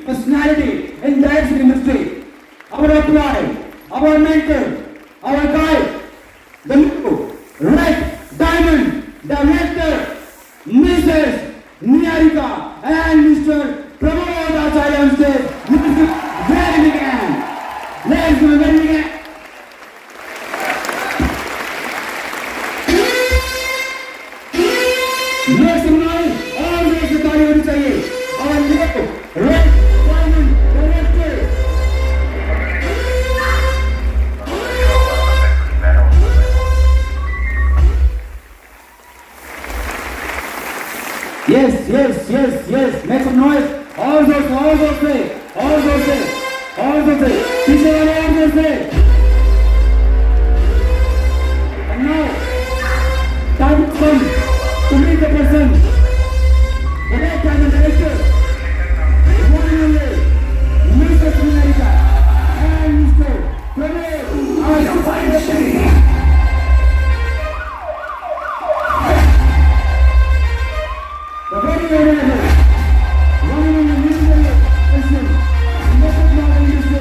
personality in dance industry. Our apply, our mentor, our guide, the new red diamond director, Mrs. Niharika and Mr. Pramod Acharya on stage. Let's do very big hand. Let's do very big hand. Make some noise. Always the ताली होनी चाहिए. Our new red diamond director. Yes, yes, yes, yes. Make some noise. All those say. पीछे वाले और जोर से. And now, time comes to meet the person. The red diamond director. One and only, Mrs. Niharika and Mr. Pramod. The very honorable, one and only musical person, Mrs. Niharika.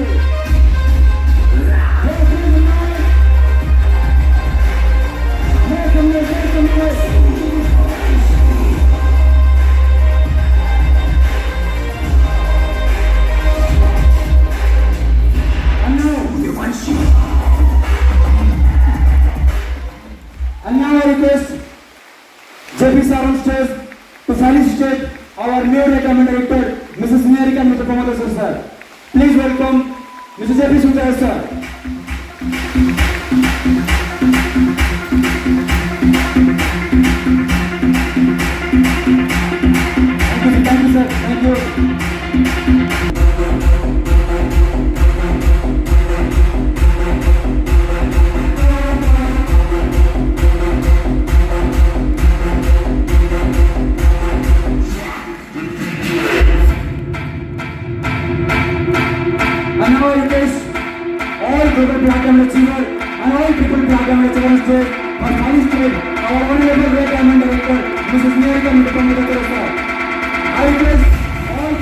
And now I request JP sir on stage to felicitate our new red diamond director, Mrs. Niharika and Mr. Pramod sir. Please welcome Mr. JP Sundar sir. Thank you, sir. Thank you. And now I request all global platinum achiever and all people platinum achiever on stage or felicitate our honorable red diamond director, Mrs. Niharika and Mr. Pramod sir. I request all.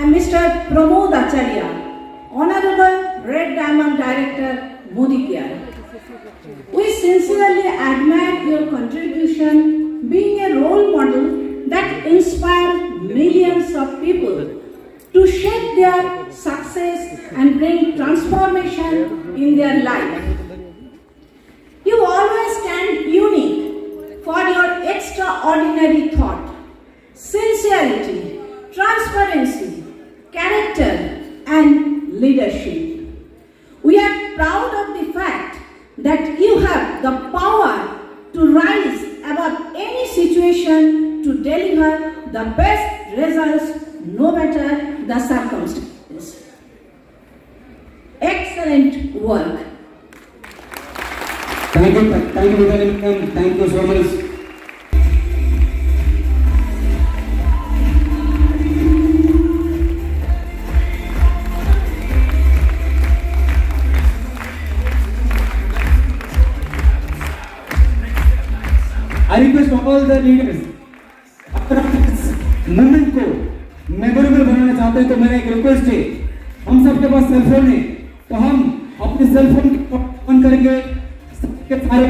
and Mr. Pramod Acharya, Honorable Red Diamond Director, Modi Care. We sincerely admire your contribution, being a role model that inspires millions of people to shape their success and bring transformation in their life. You always stand unique for your extraordinary thought, sincerity, transparency, character, and leadership. We are proud of the fact that you have the power to rise above any situation to deliver the best results no matter the circumstances. Excellent work. Thank you, Vidyanathan. Thank you so much. I request all the leaders, अगर आप इस movement को memorable बनाना चाहते हैं तो मेरा एक request है, हम सबके पास सेल फोन है, तो हम अपने सेल फोन ऑन करेंगे सबके सारे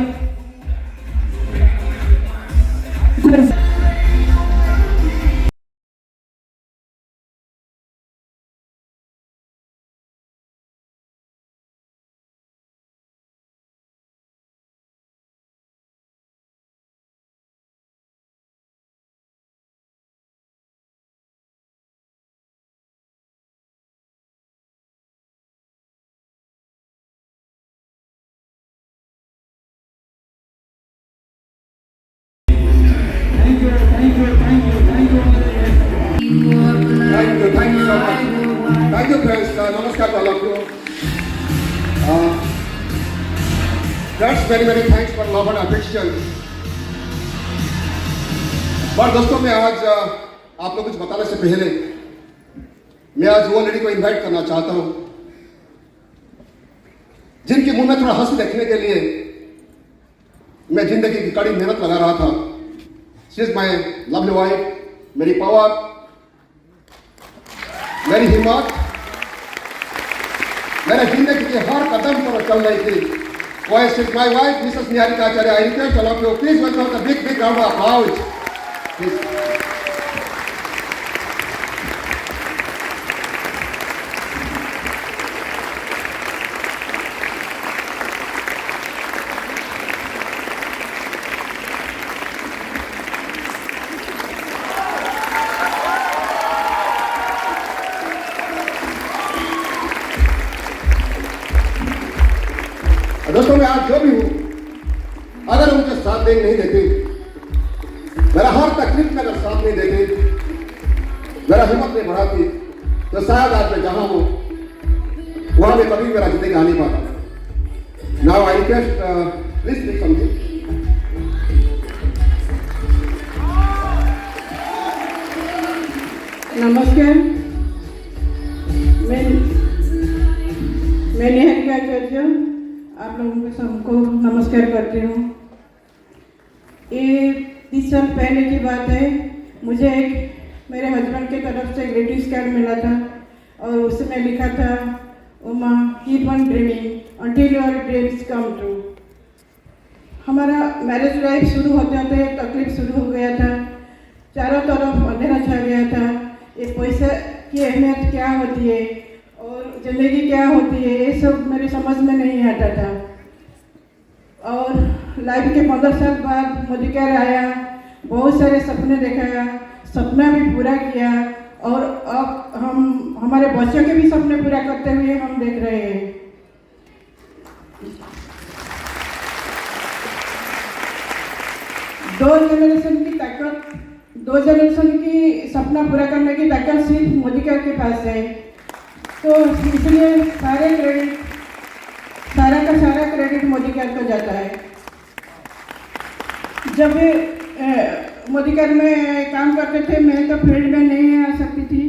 Thank you so much. Thank you friends. Namaskar to all of you. That's very thanks for love and affection. पर दोस्तों मैं आज आप लोग कुछ बताने से पहले मैं आज वो लेडी को इनवाइट करना चाहता हूँ जिनके मुंह में थोड़ा हंसी देखने के लिए मैं जिंदगी की कड़ी मेहनत लगा रहा था. She is my lovely wife, मेरी पावर, मेरी हिम्मत, मेरे जिंदगी के हर कदम पर चल रही थी. Voice is my wife, Mrs. Niharika Acharya. I request all of you, please welcome the big round of applause. Please. दोस्तों मैं आज जो भी हूं, अगर मुझे साथ देने नहीं देते, मेरा हर तकलीफ में अगर साथ नहीं देते, मेरा हिम्मत नहीं बढ़ाती, तो शायद आज मैं जहां हूं वहां में कभी मेरा जिंदगी आ नहीं पाता. Now I request please please something. नमस्कार, मैं निहारिका आचार्य आप लोगों को सबको नमस्कार करती हूँ. ये 30 साल पहले की बात है. मुझे एक मेरे हस्बैंड की तरफ से ग्रीटिंग्स कार्ड मिला था और उसमें लिखा था, Uma keep on dreaming until your dreams come true. हमारा मैरिज लाइफ शुरू होते होते तकलीफ शुरू हो गया था. चारों तरफ अंधेरा छा गया था. ये पैसे की अहमियत क्या होती है और ज़िंदगी क्या होती है, ये सब मेरे समझ में नहीं आता था. और लाइफ के 15 साल बाद मोदी केयर आया, बहुत सारे सपने दिखाया, सपना भी पूरा किया और अब हम हमारे बच्चों के भी सपने पूरा करते हुए हम देख रहे हैं. दो जनरेशन की सपना पूरा करने की ताकत सिर्फ मोदी केयर के पास है. तो इसलिए सारा का सारा क्रेडिट मोदी केयर को जाता है. जब मोदी केयर में काम करते थे, मैं तो फील्ड में नहीं आ सकती थी,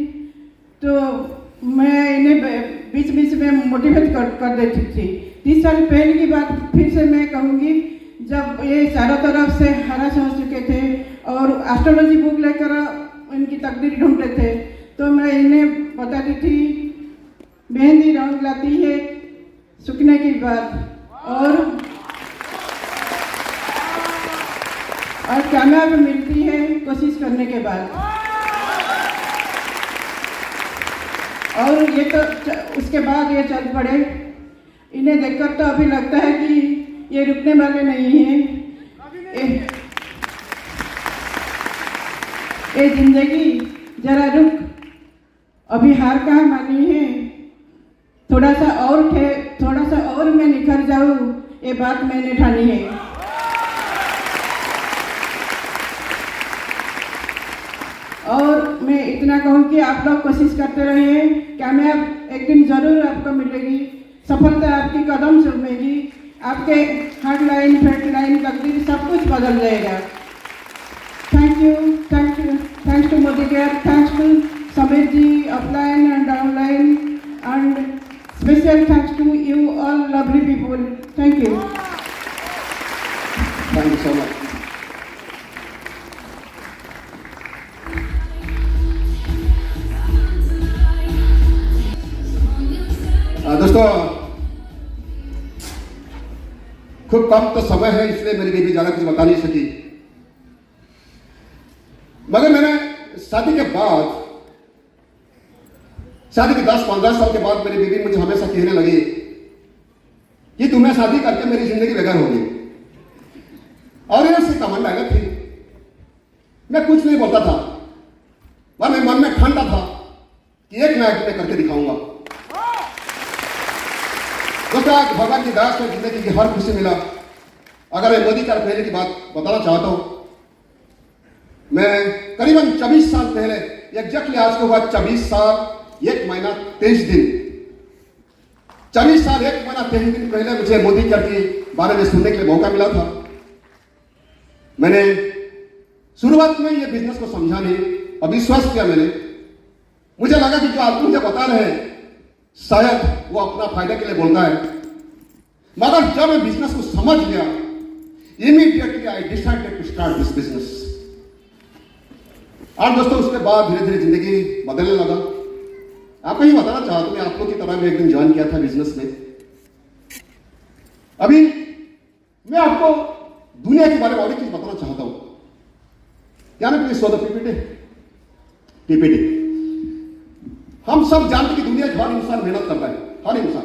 तो मैं इन्हें बीच बीच में मोटिवेट कर देती थी. 30 साल पहले की बात फिर से मैं कहूँगी, जब ये चारों तरफ से हरास हो चुके थे और एस्ट्रोलॉजी बुक लेकर इनकी तकदीर ढूंढते थे, तो मैं इन्हें बताती थी मेहंदी रंग लाती है सूखने के बाद और कामयाब मिलती है कोशिश करने के बाद। और ये तो उसके बाद ये चल पड़े। इन्हें देखकर तो अभी लगता है कि ये रुकने वाले नहीं हैं। ये जिंदगी जरा रुक, अभी हार कहाँ मानी है, थोड़ा सा और मैं निखर जाऊँ, ये बात मैंने ठानी है। और मैं इतना कहूँ कि आप लोग कोशिश करते रहिए, कामयाब एक दिन जरूर आपको मिलेगी, सफलता आपकी कदम चूमेगी, आपके हार्ट लाइन, फेट लाइन, तकदीर सब कुछ बदल जाएगा। Thank you, thanks to Modi care, thanks to Sameer ji offline and online, and special thanks to you all lovely people. Thank you so much. दोस्तों, खूब कम तो समय है, इसलिए मेरी बीवी ज्यादा कुछ बता नहीं सकी, मगर मैंने शादी के बाद, शादी के 10-15 साल के बाद मेरी बीवी मुझे हमेशा कहने लगी कि तुम्हें शादी करके मेरी जिंदगी बेकार होगी। और ये उसकी तमन्ना अलग थी। मैं कुछ नहीं बोलता था, पर मैं मन में ठानता था कि एक ना एक मैं करके दिखाऊंगा। दोस्तों, आज भगवान की दया से जिंदगी की हर खुशी मिला। अगर मैं मोदी का पहले की बात बताना चाहता हूं, मैं करीबन 24 साल पहले, एग्जैक्टली आज को हुआ 24 साल 1 महीना 23 दिन, 24 साल 1 महीना 23 दिन पहले मुझे मोदी केयर के बारे में सुनने के लिए मौका मिला था। मैंने शुरुआत में ये बिजनेस को समझा नहीं, अविश्वास किया मैंने। मुझे लगा कि जो आदमी मुझे बता रहे हैं शायद वो अपना फायदा के लिए बोलता है, मगर जब मैं बिजनेस को समझ गया, immediately I decided to start this business. और दोस्तों, उसके बाद धीरे धीरे जिंदगी बदलने लगा। आपको ही बताना चाहता हूं, मैं आप लोग की तरह भी एक दिन ज्वाइन किया था बिजनेस में। अभी मैं आपको दुनिया के बारे में और एक चीज बताना चाहता हूं। क्या ना, प्लीज शो द पीपीटी। हम सब जानते कि दुनिया में हर इंसान मेहनत करता है, हर इंसान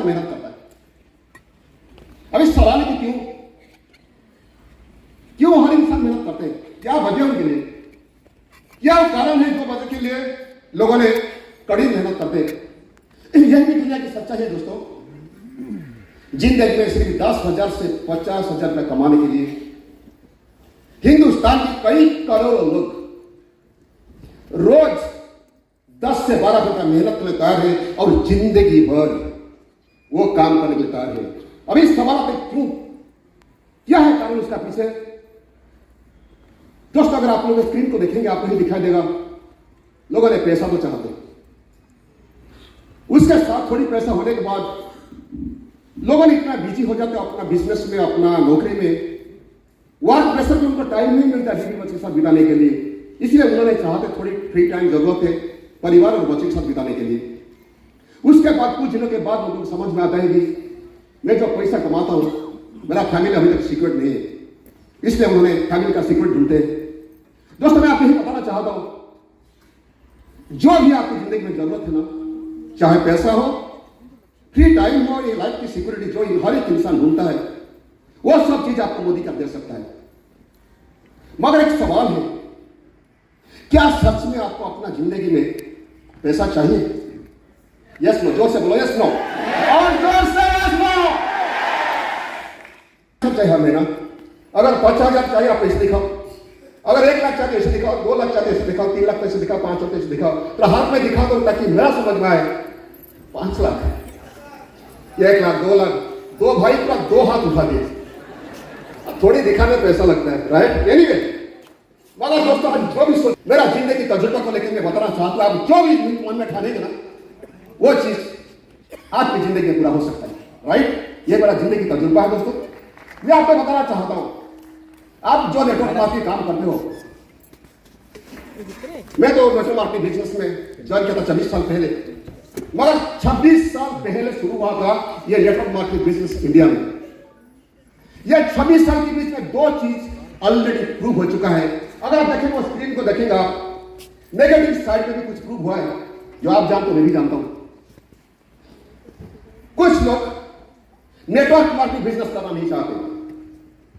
मेहनत करता है। अब इस सवाल है कि क्यों हर इंसान मेहनत करते हैं, क्या वजह उनके लिए, क्या कारण है जो वजह के लिए लोगों ने कड़ी मेहनत करते हैं। यह भी दुनिया की सच्चाई है दोस्तों। जिंदगी में सिर्फ 10,000 से 50,000 रुपए कमाने के लिए हिंदुस्तान के कई करोड़ों लोग रोज 10 से 12 घंटा मेहनत करने तैयार है और जिंदगी भर वो काम करने के लिए तैयार है। अभी सवाल आता है क्यों, क्या है कारण उसका पीछे। दोस्तों, अगर आप लोग स्क्रीन को देखेंगे आपको ही दिखाई देगा, लोगों ने पैसा तो चाहते, उसके साथ थोड़ी पैसा होने के बाद लोगों ने इतना बिजी हो जाते अपना बिजनेस में, अपना नौकरी में, वर्क प्रेशर में उनको टाइम नहीं मिलता बीवी बच्चे के साथ बिताने के लिए। इसलिए उन्होंने चाहते थोड़ी फ्री टाइम जरूरत है परिवार और बच्चे के साथ बिताने के लिए। उसके बाद कुछ दिनों के बाद उनको समझ में आता है कि मैं जो पैसा कमाता हूं मेरा फैमिली अभी तक सीक्रेट नहीं है, इसलिए उन्होंने फैमिली का सीक्रेट ढूंढते। दोस्तों, मैं आपको यही बताना चाहता हूं, जो भी आपकी जिंदगी में जरूरत है ना, चाहे पैसा हो, फ्री टाइम हो, ये लाइफ की सिक्योरिटी जो हर एक इंसान ढूंढता है, वो सब चीज आपको मोदी का दे सकता है। मगर एक सवाल है, क्या सच में आपको अपना जिंदगी में पैसा चाहिए? यस नो, जोर से बोलो यस नो, और जोर से यस नो। सब चाहिए हमें ना। अगर 50,000 चाहिए आप ऐसे दिखाओ, अगर 1 लाख चाहिए ऐसे दिखाओ, 2 लाख चाहिए ऐसे दिखाओ, 3 लाख ऐसे दिखाओ, 5 लाख ऐसे दिखाओ, तो हाथ में दिखा दो ताकि मेरा समझ में आए। 5 लाख, 1 लाख, 2 लाख, 2 भाई का 2 हाथ उठा दिए, थोड़ी दिखाने में पैसा लगता है, राइट? एनीवे, मगर दोस्तों, आज जो भी सोच, मेरा जिंदगी तजुर्बा को लेकर मैं बताना चाहता हूं, आप जो भी मन में ठानेंगे ना, वो चीज आपकी जिंदगी में पूरा हो सकता है, राइट? ये मेरा जिंदगी तजुर्बा है दोस्तों। मैं आपको बताना चाहता हूं, आप जो नेटवर्क मार्केटिंग काम करते हो, मैं तो नेटवर्क मार्केटिंग बिजनेस में ज्वाइन किया था 26 साल पहले, मगर 26 साल पहले शुरू हुआ था ये नेटवर्क मार्केटिंग बिजनेस इंडिया में। ये 26 साल के बीच में दो चीज ऑलरेडी प्रूव हो चुका है। अगर आप देखेंगे वो स्क्रीन को देखेगा, नेगेटिव साइड पे भी कुछ प्रूव हुआ है जो आप जानते हो, मैं भी जानता हूं। कुछ लोग नेटवर्क मार्केटिंग बिजनेस करना नहीं चाहते,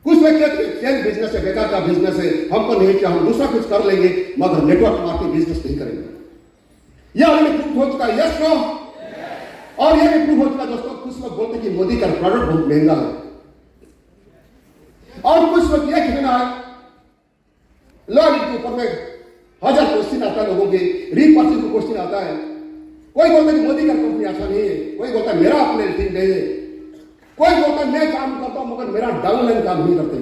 कुछ लोग कहते हैं चेन बिजनेस है, बेकार का बिजनेस है, हमको नहीं चाहिए, हम दूसरा कुछ कर लेंगे मगर नेटवर्क मार्केटिंग बिजनेस नहीं करेंगे। यह ऑलरेडी प्रूव हो चुका है, यस नो। और यह भी प्रूव हो चुका है दोस्तों, कुछ लोग बोलते हैं कि मोदी का प्रोडक्ट बहुत महंगा है, और कुछ लोग यह कहना है, लॉ के ऊपर में 1000 क्वेश्चन आता है लोगों के, रीपर्सिंग क्वेश्चन आता है। कोई बोलता है कि मोदी का कंपनी अच्छा नहीं है, कोई बोलता है मेरा अपने ठीक नहीं है, कोई बोलता है मैं काम करता हूं मगर मेरा डाउनलाइन काम नहीं करते,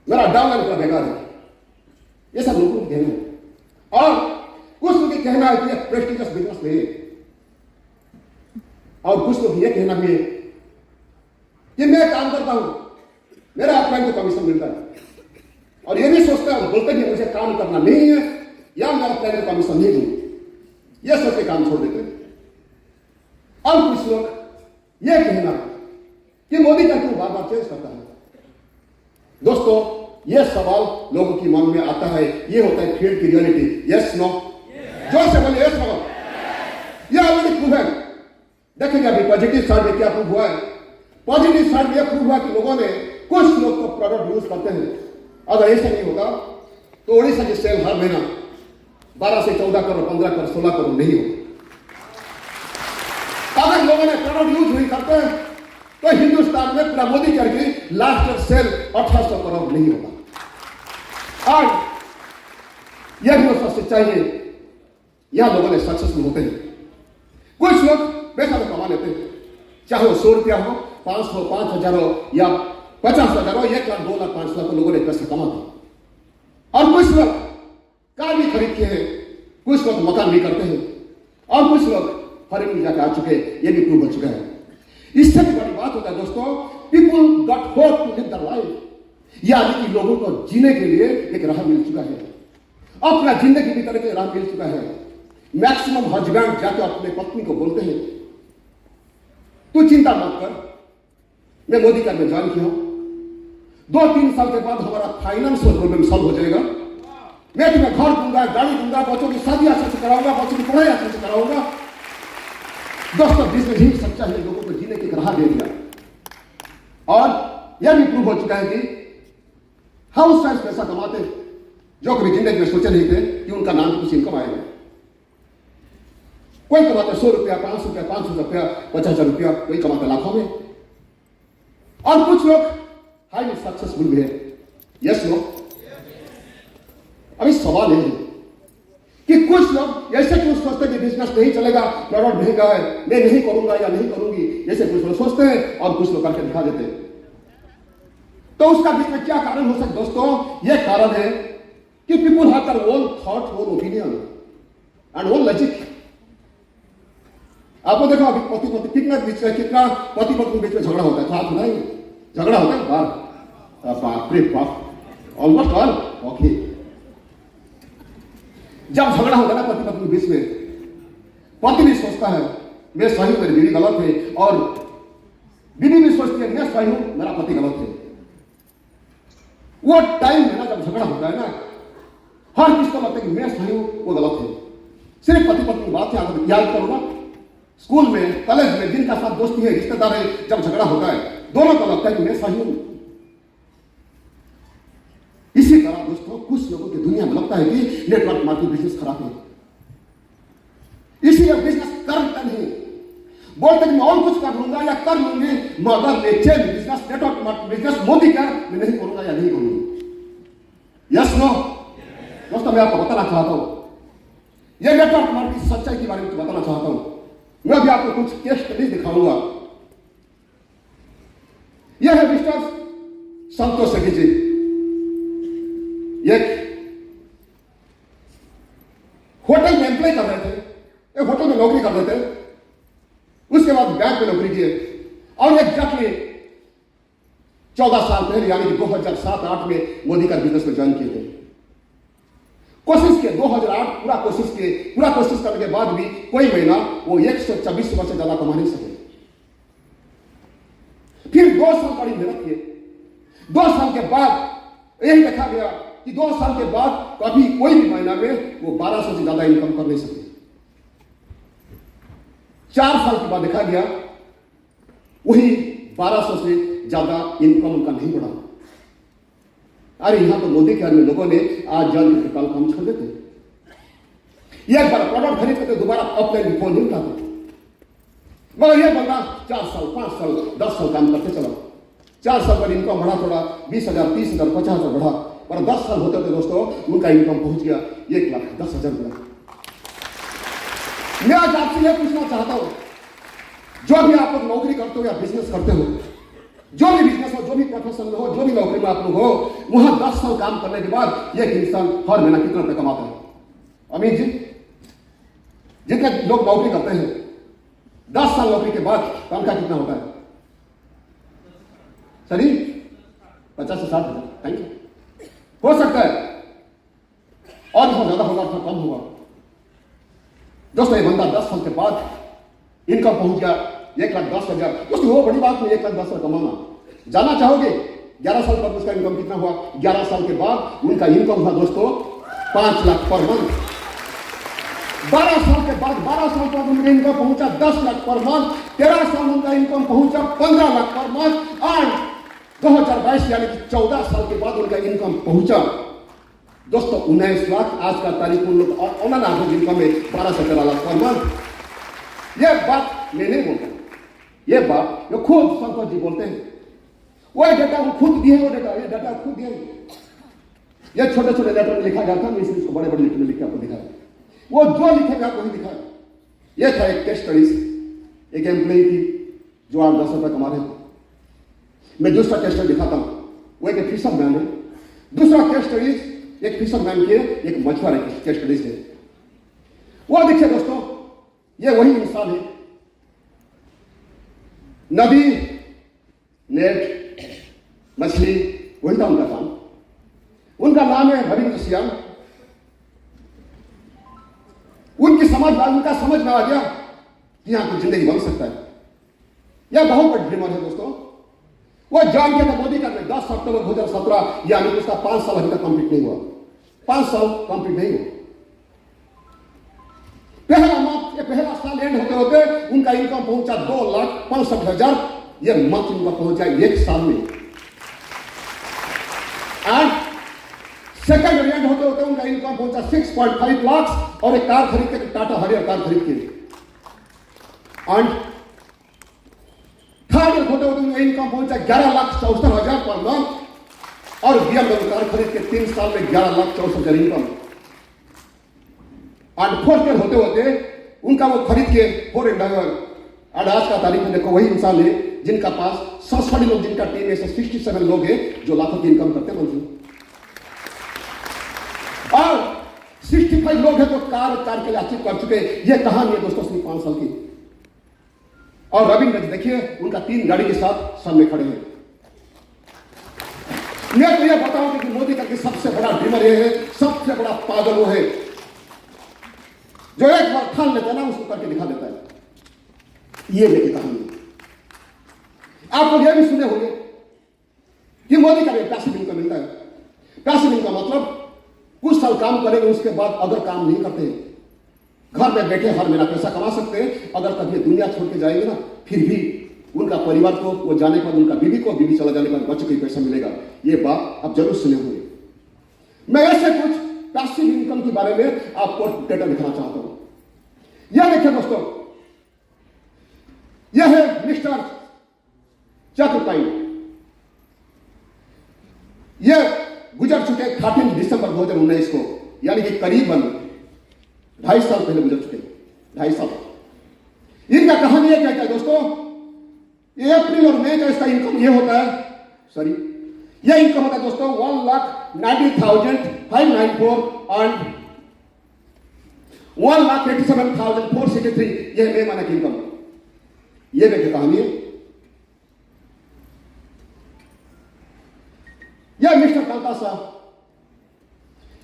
मेरा डाउनलाइन का बेकार है। ये सब लोगों का कहना है। और कुछ लोग ये कहना है कि यह प्रेस्टिजियस बिजनेस नहीं है, और कुछ लोग ये कहना भी है कि मैं काम करता हूं, मेरा अपलाइन को कमीशन मिलता है, और ये भी सोचता है, बोलते हैं मुझे काम करना नहीं है या मेरा अपलाइन को कमीशन नहीं दूं, ये सोच के काम छोड़ देते हैं। और कुछ लोग ये कहना कि मोदी का क्यों बार बार चेंज करता है। दोस्तों, यह सवाल लोगों की मन में आता है, ये होता है फील्ड की रियलिटी। यस नो, जोर से बोलिए यस नो। यह ऑलरेडी प्रूव है। देखेंगे अभी पॉजिटिव साइड में क्या प्रूव हुआ है। पॉजिटिव साइड में यह प्रूव हुआ कि लोगों ने, कुछ लोग तो प्रोडक्ट यूज करते हैं, अगर ऐसा नहीं होगा तो उड़ीसा की सेल हर महीना 12 से 14 करोड़, 15 करोड़, 16 करोड़ नहीं होगा। अगर लोगों ने प्रोडक्ट यूज नहीं करते तो हिंदुस्तान में पूरा मोदी करके लास्ट ईयर सेल 1800 करोड़ नहीं होगा। और यह भी दोस्तों सच्चाई है, यह लोगों ने सक्सेसफुल होते हैं। कुछ लोग पैसा तो कमा लेते हैं, चाहे वो 100 रुपया हो, 500, 5000 हो या 50,000 हो, 1 लाख, 2 लाख, 5 लाख लोगों ने पैसा कमा दिया। और कुछ लोग कार भी खरीदते हैं, कुछ लोग मकान भी करते हैं, और कुछ लोग फॉरेन में जाकर आ चुके हैं, ये भी प्रूव हो चुका है। इससे भी बड़ी बात होता है दोस्तों, people got hope to live the life, यानी कि लोगों को जीने के लिए एक राह मिल चुका है, अपना जिंदगी बिताने के लिए राह मिल चुका है। मैक्सिमम हस्बैंड जाकर अपने पत्नी को बोलते हैं, तू चिंता मत कर, मैं मोदी का में ज्वाइन किया हूं, 2-3 साल के बाद हमारा फाइनेंशियल प्रॉब्लम सॉल्व हो जाएगा, मैं तुम्हें घर दूंगा, गाड़ी दूंगा, बच्चों की शादी अच्छे से कराऊंगा, बच्चों की पढ़ाई अच्छे से कराऊंगा। दोस्तों, बिजनेस ही सच्चा है, लोगों को जीने की राह दे दिया। और यह भी प्रूव हो चुका है कि हाउस वाइफ पैसा कमाते जो कभी जिंदगी में सोचे नहीं थे कि उनका नाम कुछ इनकम आएगा। कोई कमाता 100 रुपया, 500 रुपया, 500 रुपया, 50,000 रुपया, कोई कमाता लाखों में। और कुछ लोग हाईली सक्सेसफुल भी है। Yes no. अभी सवाल है कि कुछ लोग ऐसे क्यों सोचते हैं कि बिजनेस नहीं चलेगा, प्रोडक्ट महंगा है, मैं नहीं करूंगा या नहीं करूंगी, ऐसे कुछ लोग सोचते हैं और कुछ लोग करके दिखा देते हैं। तो उसका बीच में क्या कारण हो सकता है दोस्तों? यह कारण है कि people have their own thought, own opinion and own logic. आपको देखो अभी पति पत्नी कितना पति पत्नी बीच में झगड़ा होता है, तो आप सुनाएंगे झगड़ा होता है बार, बाप रे बाप, ऑलमोस्ट ऑल ओके। जब झगड़ा होता है ना पति पत्नी बीच में, पति भी सोचता है मैं सही हूं, मेरी बीवी गलत है, और बीवी भी सोचती है मैं सही हूं, मेरा पति गलत है। वो टाइम है ना जब झगड़ा होता है ना, हर किसको लगता है कि मैं सही हूं, वो गलत है। सिर्फ पति पत्नी बात है, याद करो ना, स्कूल में, कॉलेज में, जिनका साथ दोस्ती है, रिश्तेदार है, जब झगड़ा होता है दोनों को लगता है कि मैं सही हूं। इसी तरह दोस्तों कुछ लोगों की दुनिया में लगता है कि नेटवर्क मार्केटिंग बिजनेस खराब है, इसलिए बिजनेस करता नहीं, बोलते कि मैं और कुछ कर लूंगा या कर लूंगी, मगर मैं chain business, network marketing business Modi का मैं नहीं करूंगा या नहीं करूंगी। Yes no. दोस्तों मैं आपको बताना चाहता हूं, यह नेटवर्क मार्केटिंग सच्चाई के बारे में बताना चाहता हूं। मैं भी आपको कुछ केस स्टडी दिखाऊंगा। यह है मिस्टर संतोष सेठी जी, एक होटल में एम्प्लॉय कर रहे थे, एक होटल में नौकरी कर रहे थे, उसके बाद बैंक में नौकरी किए, और एग्जैक्टली 14 साल पहले यानी कि 2007-8 में मोदी का बिजनेस में ज्वाइन किए थे। कोशिश किए 2008 पूरा कोशिश करने के बाद भी कोई महीना वो 124 रुपये से ज्यादा कमा नहीं सके। फिर 2 साल कड़ी मेहनत किए। 2 साल के बाद यही देखा गया कि 2 साल के बाद कभी कोई भी महीना में वो 1200 से ज्यादा इनकम कर नहीं सके। 4 साल के बाद देखा गया वही 1200 से ज्यादा इनकम उनका नहीं बढ़ा। अरे यहां तो मोदी के में लोगों ने आज जल्द के कल काम छोड़ देते। एक बार प्रोडक्ट खरीद करते दोबारा ऑफलाइन फोन नहीं उठाते। मगर यह बंदा 4 साल 5 साल 10 साल काम करते चला। 4 साल पर इनकम बढ़ा थोड़ा 20,000 30,000 50,000 बढ़ा, पर 10 साल होते थे दोस्तों उनका इनकम पहुंच गया 1,10,000 रुपया। मैं आज आपसे यह पूछना चाहता हूं, जो भी आप लोग नौकरी करते हो या बिजनेस करते हो, जो भी बिजनेस हो, जो भी प्रोफेशन में हो, जो भी नौकरी में आप लोग हो, वहां 10 साल काम करने के बाद एक इंसान हर महीना कितना रुपया कमाता है? अमीर जी, जितने लोग नौकरी करते हैं 10 साल नौकरी के बाद तनख्वाह कितना होता है? सही 50 से 60 हजार। Thank you. हो सकता है और इसमें ज्यादा होगा अथवा कम होगा। दोस्तों ये बंदा 10 साल के बाद इनकम पहुंच गया 1,10,000। दोस्तों वो बड़ी बात नहीं 1,10,000 कमाना। जानना चाहोगे 11 साल पर उसका इनकम कितना हुआ? 11 साल के बाद उनका इनकम हुआ दोस्तों 5 लाख पर मंथ। 12 साल के बाद 12 साल पर उनका इनकम पहुंचा 10 लाख पर मंथ। 13 साल उनका इनकम पहुंचा 15 लाख पर मंथ। और 2022 यानी कि 14 साल के बाद उनका इनकम पहुंचा दोस्तों 19 लाख। आज का तारीख उन लोग और इनकम में 12 से 13 लाख पर मंथ। यह बात मैं नहीं बोलता, यह बात जो खुद शंकर जी बोलते हैं। वो डेटा वो खुद दिए, वो डेटा ये डेटा खुद दिए। ये छोटे छोटे लेटर में लिखा जाता है, इसलिए इसको बड़े बड़े लेटर में लिख के आपको दिखाया। वो जो लिखेगा वही दिखाया। यह था एक केस स्टडीज, एक एम्प्लॉय की जो 8-10 रुपये कमा रहे थे। मैं दूसरा केस स्टडी दिखाता हूं। वो एक फिशरमैन है। दूसरा केस स्टडीज एक फिशरमैन के एक मछुआरे की केस स्टडीज है। वो देखिए दोस्तों, ये वही इंसान है। नदी, नेट, मछली, वही था उनका काम। उनका नाम है रविंद्र श्याम। उनका समझ में आ गया कि यहां कुछ जिंदगी बन सकता है। यह बहुत बड़ी ड्रीमर है दोस्तों। वो जान के मोदी का 10 अक्टूबर 2017 यानी उसका 5 साल अभी तक कंप्लीट नहीं हुआ। 5 साल कंप्लीट नहीं हुआ। पहला साल एंड होते होते उनका इनकम पहुंचा 2,65,000। यह मंथ उनका पहुंचा 1 साल में। और सेकंड एंड होते होते उनका इनकम पहुंचा 6.5 लाख और एक कार खरीद के, टाटा हरियर कार खरीद के। एंड थर्ड ईयर होते होते उनका इनकम पहुंचा 11,64,000 पर मंथ और BMW कार खरीद के 3 साल में 11,64,000 इनकम। और फोर्थ ईयर होते होते उनका वो खरीद के 4 एंडावर। और आज का तारीख में देखो वही इंसान है जिनका पास 67 लोग, जिनका टीम में से 67 लोग हैं जो लाखों की इनकम करते हैं मंथली। और 65 लोग हैं जो कार के लिए अचीव कर चुके हैं। यह कहानी है दोस्तों सिर्फ 5 साल की। और रविंद्र जी देखिए उनका 3 गाड़ी के साथ सामने खड़े हैं। मैं तो यह बताऊं कि मोदी का सबसे बड़ा ड्रीमर यह है, सबसे बड़ा पागल वो है जो एक बार ठान लेता है ना उसको करके दिखा देता है। ये मेरी कहानी है। आप लोग यह भी सुने होंगे कि मोदी का पैसिव इनकम मिलता है। पैसिव इनकम मतलब कुछ साल काम करेंगे उसके बाद अगर काम नहीं करते घर में बैठे हर महीना पैसा कमा सकते हैं। अगर कभी दुनिया छोड़ के जाएंगे ना फिर भी उनका परिवार को वो जाने के बाद उनका बीवी चला जाने के बाद बच्चे को पैसा मिलेगा। ये बात आप जरूर सुने होंगे। मैं ऐसे कुछ पैसिव इनकम के बारे में आपको डेटा दिखाना चाहता हूं। यह देखिए दोस्तों, यह है मिस्टर चतुर्पाई। यह गुजर चुके 13 दिसंबर 2019 को, यानी कि करीबन 2.5 साल पहले गुजर चुके। 2.5 साल। इनका कहानी यह क्या है दोस्तों, ये अप्रैल और मई का इसका इनकम ये होता है, सॉरी यह इनकम होता है दोस्तों 1,90,594 एंड 1,87,463। यह मई महीने की इनकम। यह देखिए कहानी है। यह मिस्टर कांता साहब,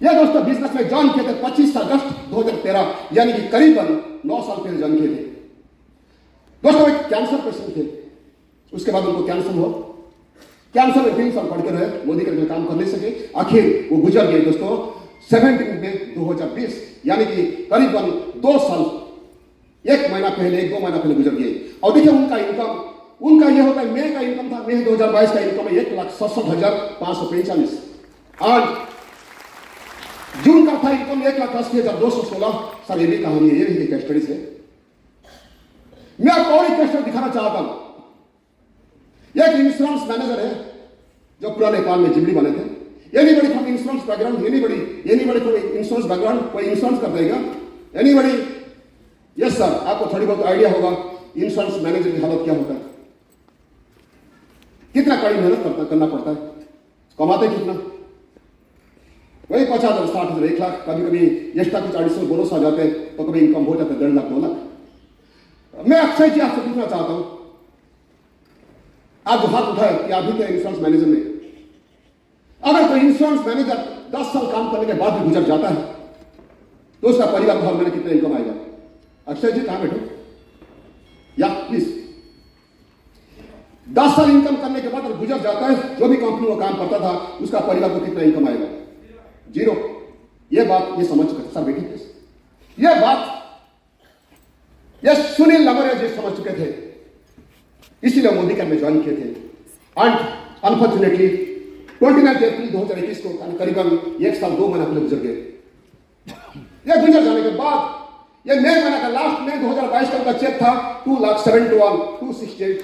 यह दोस्तों बिजनेस में ज्वाइन किए थे 25 अगस्त 2013, यानी कि करीबन 9 साल पहले ज्वाइन किए थे। दोस्तों एक कैंसर पेशेंट थे, उसके बाद उनको कैंसर हुआ। कैंसर में 3 साल पढ़ के रहे, मोदी के काम कर नहीं सके, आखिर वो गुजर गए दोस्तों 17 में 2020, यानी कि करीबन 2 साल 1 महीना पहले 1-2 महीना पहले गुजर गए। और देखिए उनका यह होता है, मई का इनकम था, मई 2022 का इनकम है 1,67,545। आज जून का था इनकम 1,80,216। सर ये भी कहानी है, ये भी केस स्टडीज है। मैं आपको और एक केस स्टडी दिखाना चाहता हूं। एक इंश्योरेंस मैनेजर है जो पूरा नेपाल में जिमनी बने थे। Anybody from insurance background, anybody from insurance background, कोई इंश्योरेंस कर देगा? एनीबडी? यस सर, आपको थोड़ी बहुत आइडिया होगा इंश्योरेंस मैनेजर की हालत क्या होता है, कितना कड़ी मेहनत करना पड़ता है, कमाते कितना? वही 50,000, 60,000, 1 लाख, कभी कभी एक्स्ट्रा कुछ 250 बोनस आ जाते हैं तो कभी इनकम हो जाता है 1.5 लाख 2 लाख। मैं अक्षय जी आपसे पूछना चाहता हूं, आप जो हाथ उठाए कि आप भी थे इंश्योरेंस मैनेजर में, अगर कोई इंश्योरेंस मैनेजर 10 साल काम करने के बाद भी गुजर जाता है तो उसका परिवार भर महीने कितना इनकम आएगा? अक्षय जी कहां बैठो, या प्लीज। 10 साल इनकम करने के बाद अगर गुजर जाता है, जो भी कंपनी में काम करता था, उसका परिवार को कितना इनकम आएगा? 0। यह बात ये समझ चुके थे सर, बेटी प्लीज, यह बात ये सुनील नगरिया जी समझ चुके थे, इसीलिए मोदी कैंप में ज्वाइन किए थे। एंड अनफॉर्चुनेटली 29 अप्रैल 2021 को करीबन 1 साल 2 महीना पहले गुजर गए। यह गुजर जाने के बाद यह मई महीने का लास्ट में 2022 का उनका चेक था 2,71,268।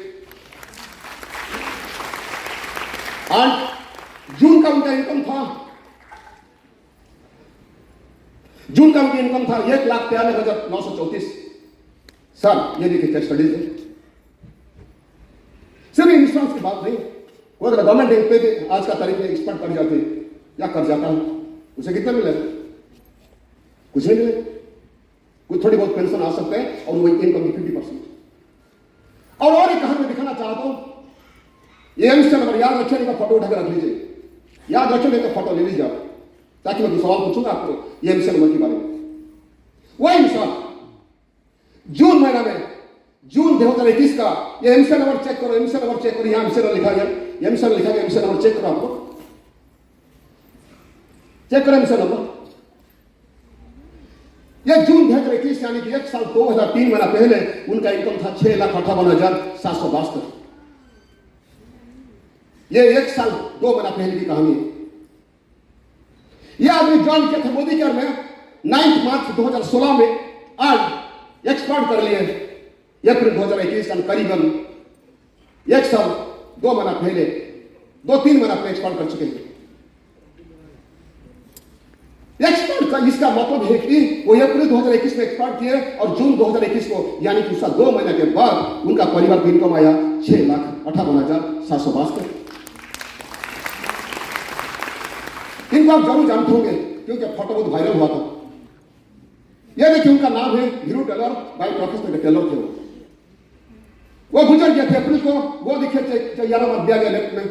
एंड जून का उनका इनकम था 1,43,934। सर ये देखिए केस स्टडीज है, सिर्फ इंश्योरेंस की बात नहीं। वो अगर गवर्नमेंट पे भी आज का तारीख में एक्सपर्ट कर जाते या कर जाता है, उसे कितना मिले? कुछ नहीं मिले। कुछ थोड़ी बहुत पेंशन आ सकते हैं और वही इनकम की 50%। और एक कहानी में दिखाना चाहता हूं, ये एमसीएल नंबर याद रखिए, नहीं तो फोटो उठाकर रख लीजिए, याद रखिए नहीं तो फोटो ले लीजिए आप, ताकि मैं सवाल पूछूंगा आपको ये एमसीएल नंबर के बारे में। वही मिसाल जून महीना में, जून 2021 का ये एमसीएल नंबर चेक करो, एमसीएल नंबर चेक करो, यहां एमसीएल लिखा गया, एमसीएल लिखा गया, एमसीएल नंबर चेक करो, आपको चेक करो एमसीएल नंबर। यह जून 2021 यानी कि 1 साल 2003 महीना पहले उनका इनकम था 6,58,762। यह 1 साल 2 महीना पहले की कहानी है। यह आदमी ज्वाइन किया था मोदी केयर में 9 मार्च 2016 में, आज एक्सपर्ट कर लिए अप्रैल 2021 का करीबन 1 साल 2 महीना पहले, 2-3 महीना पहले एक्सपर्ट कर चुके हैं। एक्सपर्ट का इसका मतलब है कि वो अप्रैल 2021 में एक्सपर्ट किए और जून 2021 को यानी कि उसका 2 महीने के बाद उनका परिवार की इनकम आया 6,58,762। इनको आप जरूर जानते होंगे क्योंकि फोटो बहुत वायरल हुआ था। यह देखिए उनका नाम है Hero Taylor, by professional tailor थे वो गुजर गए थे अप्रैल को। वो देखिए 11 मत दिया गया लेफ्ट में,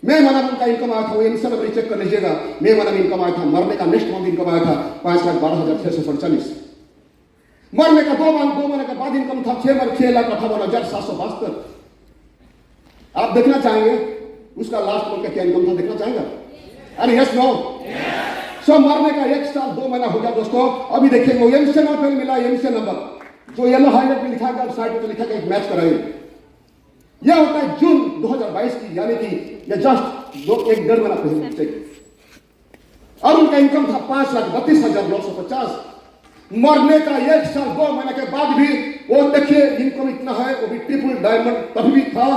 मई महीना में उनका इनकम आया था, वो इनसे नंबर चेक कर लीजिएगा, मई महीना में इनकम आया था, मरने का नेक्स्ट मंथ इनकम आया था 5,12,647। मरने का 2 महीने के बाद इनकम था 6,58,772। आप देखना चाहेंगे उसका लास्ट मंथ का क्या इनकम था, देखना चाहेंगे? अरे यस नो? सो मरने का 1 साल 2 महीना हो गया दोस्तों। अभी देखिए वो एमसीएल नंबर मिला, एमसीएल नंबर जो येलो हाईलाइट में लिखा गया, साइड पे लिखा गया, मैच कराइए। यह होता है जून 2022 की, यानी कि ये जस्ट 1-1.5 महीना पहले चेक। और उनका इनकम था 5,32,950। मरने का 1 साल 2 महीने के बाद भी वो देखिए इनकम इतना है, वो भी ट्रिपल डायमंड तभी भी था,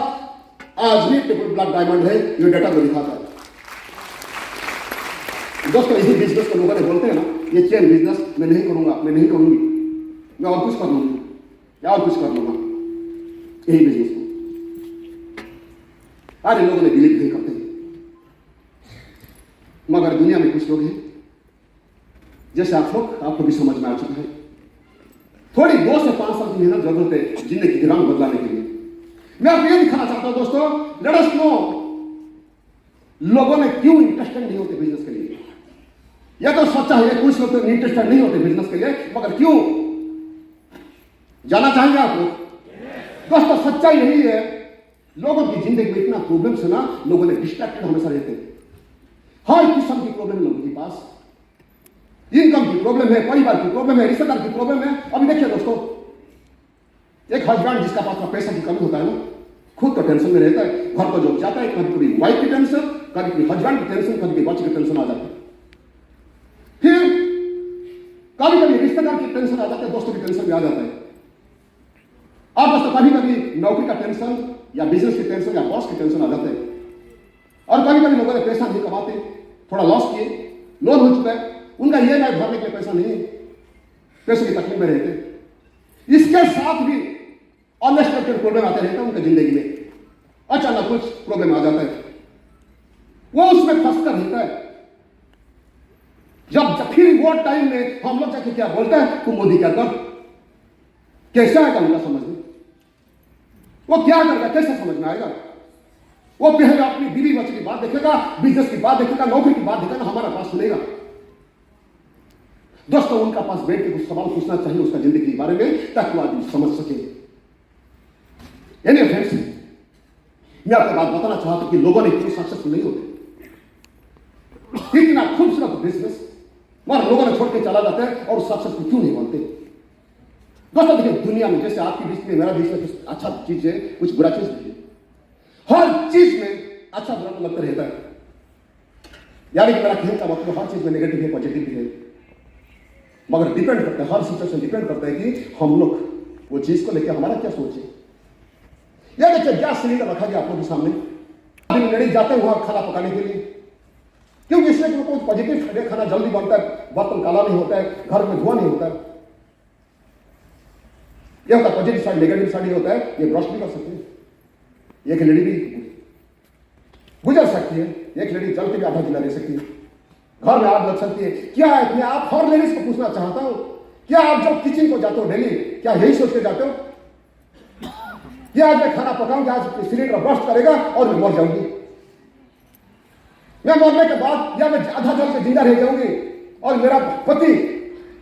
आज भी ट्रिपल ब्लैक डायमंड है, ये डाटा में लिखा था। दोस्तों यही बिजनेस को लोगों ने बोलते हैं ना, ये चेन बिजनेस मैं नहीं करूंगा, मैं नहीं करूंगी, मैं और कुछ कर लूंगी या और कुछ कर लूंगा, यही बिजनेस को अरे लोगों ने बिलीव नहीं करते हैं। मगर दुनिया में कुछ लोग हैं जैसे आपको भी समझ में आ चुका है, थोड़ी 2 से 5 साल की मेहनत जरूरत है जिंदगी की रंग बदलाने के लिए। मैं आपको ये दिखाना चाहता हूं दोस्तों, लेट अस नो लोगों में क्यों इंटरेस्टेड नहीं होते बिजनेस के लिए। यह तो सच्चा है, कुछ लोग तो इंटरेस्टेड नहीं होते बिजनेस के लिए, मगर क्यों जाना चाहेंगे आप लोग? दोस्तों सच्चाई यही है, लोगों की जिंदगी में इतना प्रॉब्लम से ना लोगों ने डिस्ट्रैक्टेड हमेशा रहते हैं। हर किस्म की प्रॉब्लम लोगों के पास, इनकम की प्रॉब्लम है, परिवार की प्रॉब्लम है, रिश्तेदार की प्रॉब्लम है। अभी देखिए दोस्तों, एक हस्बैंड जिसका पास में पैसा की कमी होता है ना, खुद तो टेंशन में रहता है, घर को जब जाता है कभी कभी वाइफ की टेंशन, कभी कभी हस्बैंड की टेंशन, कभी कभी बच्चे की टेंशन आ जाती है, फिर कभी कभी रिश्तेदार की टेंशन आ जाता है, दोस्तों की टेंशन भी आ जाता है। अब दोस्तों कभी कभी नौकरी का टेंशन या बिजनेस की टेंशन या बॉस की टेंशन आ जाते हैं, और कभी कभी लोगों ने पैसा नहीं कमाते, थोड़ा लॉस किए, लोन हो चुका है, उनका ईएमआई भरने के लिए पैसा नहीं है, पैसे की तकलीफ में रहते हैं। इसके साथ भी अनएक्सपेक्टेड प्रॉब्लम आते रहते हैं उनकी जिंदगी में, अचानक कुछ प्रॉब्लम आ जाता है, वो उसमें फंस कर रहता है। जब फिर वो टाइम में हम लोग जाके क्या बोलते हैं, तुम मोदी क्या कर, कैसे आएगा उनका समझ में, वो क्या करेगा, कैसे समझ में आएगा? वो पहले अपनी बीवी बच्चे की बात देखेगा, बिजनेस की बात देखेगा, नौकरी की बात देखेगा, हमारा बात सुनेगा। दोस्तों उनका पास बैठ के कुछ सवाल पूछना चाहिए उसका जिंदगी के बारे में, ताकि वो आदमी समझ सके। यानी फ्रेंड्स, मैं आपको बात बताना चाहता हूं कि लोगों ने क्यों सक्सेसफुल नहीं होते। इतना खूबसूरत बिजनेस मगर लोगों ने छोड़ के चला जाता है और सक्सेसफुल क्यों नहीं बनते? दोस्तों देखिए, दुनिया में जैसे आपकी बीच में मेरा बीच में कुछ अच्छा चीज है, कुछ बुरा चीज भी है, हर चीज में अच्छा बुरा तो लगता रहता है। यानी कि मेरा कहने का मतलब हर चीज में नेगेटिव है, पॉजिटिव भी है, मगर डिपेंड करता है, हर सिचुएशन डिपेंड करता है कि हम लोग वो चीज को लेकर हमारा क्या सोच है। या देखिए, गैस सिलेंडर रखा गया आप लोगों के सामने, लड़ी जाते हैं वहां खाना पकाने के लिए, क्योंकि इसमें कोई पॉजिटिव खाना जल्दी बनता है, बर्तन काला नहीं होता है, घर में धुआं नहीं होता है। यह होता है पॉजिटिव साइड, नेगेटिव साइड ये होता है, ये ब्रश भी कर सकते हैं, एक लेडी भी गुजर सकती है, एक लेडी जल के भी आधा जिला ले सकती है, घर में आग लग सकती है। क्या है, मैं आप हर लेडीज को पूछना चाहता हूं, क्या आप जब किचन को जाते हो डेली, क्या यही सोच के जाते हो कि आज मैं खाना पकाऊंगा, आज सिलेंडर ब्रश करेगा और मैं मर जाऊंगी, मैं मरने के बाद या मैं आधा जल से जिंदा रह जाऊंगी और मेरा पति,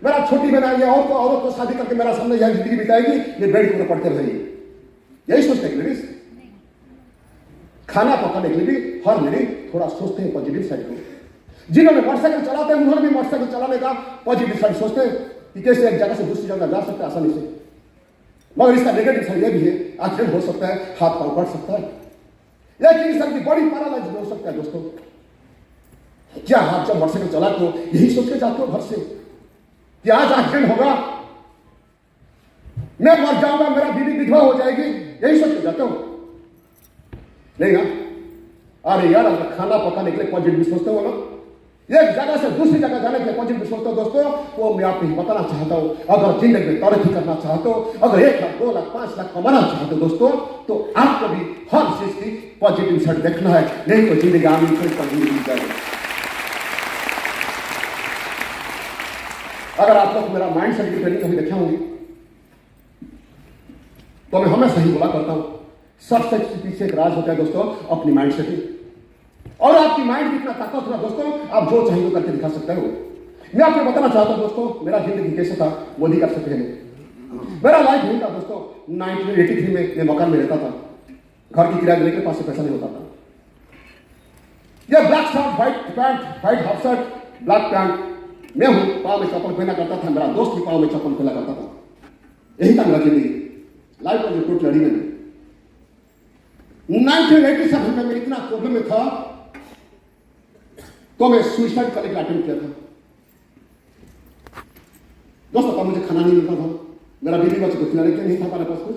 मेरा छोटी बहन आएगी और औरत को शादी करके मेरा सामने यह जिंदगी बिताएगी, ये बेड पर पड़ते रहेगी। यही सोचते हैं लेडीज। खाना पकाने के लिए भी हर लेडी थोड़ा सोचते हैं पॉजिटिव साइड को। जिन्होंने मोटरसाइकिल चलाते हैं उन्होंने भी मोटरसाइकिल चलाने का पॉजिटिव साइड सोचते हैं कि कैसे एक जगह से दूसरी जगह जा सकते हैं आसानी से, मगर इसका नेगेटिव साइड यह भी है, एक्सीडेंट हो सकता है, हाथ पांव कट सकता है, या किसी तरह की बड़ी पैरालाइज हो सकता है। दोस्तों क्या आप जब मोटरसाइकिल चलाते हो यही सोच के जाते हो घर से कि आज एक्सीडेंट होगा, मैं मर जाऊंगा, मेरा बीवी विधवा हो जाएगी, यही सोच के जाते हो? नहीं ना। अरे यार, अगर खाना पकाने के लिए पॉजिटिव सोचते हो ना, एक जगह से दूसरी जगह जाने के लिए पॉजिटिव सोचते हो दोस्तों, तो मैं आपको बताना चाहता हूं, अगर जिंदगी में तरक्की करना चाहते हो, अगर 1 लाख 2 लाख 5 लाख कमाना चाहते हो दोस्तों, तो आपको भी हर चीज की पॉजिटिव साइड देखना है, नहीं तो जिंदगी आगे कोई जाएगी। अगर आप लोग मेरा माइंड सेट की ट्रेनिंग कभी देखे होंगे तो मैं हमेशा ही बोला करता हूं, सबसे पीछे एक राज होता है दोस्तों, अपनी माइंड सेटिंग। और आपकी माइंड की इतना ताकत होगा दोस्तों, आप जो चाहिए वो करके दिखा सकते हो। मैं आपको बताना चाहता हूं दोस्तों, मेरा जिंदगी कैसे था मोदी कर सकते हैं। मेरा लाइफ नहीं था दोस्तों, 1983 में मैं मकान में रहता था, घर की किराया देने के पास से पैसा नहीं होता था। यह black shirt, white pant, white half shirt, black pant, मैं हूं, पांव में चप्पल पहना करता था, मेरा दोस्त भी पांव में चप्पल पहना करता था, यही था मेरा जिंदगी। लाइफ में टूट लड़ी मैंने 1987 में मैं इतना प्रॉब्लम में था तो मैं सुसाइड करने का अटेम्प्ट किया था दोस्तों। तब मुझे खाना नहीं मिलता था, मेरा बीवी बच्चे को खिलाने के लिए नहीं था मेरे पास कुछ,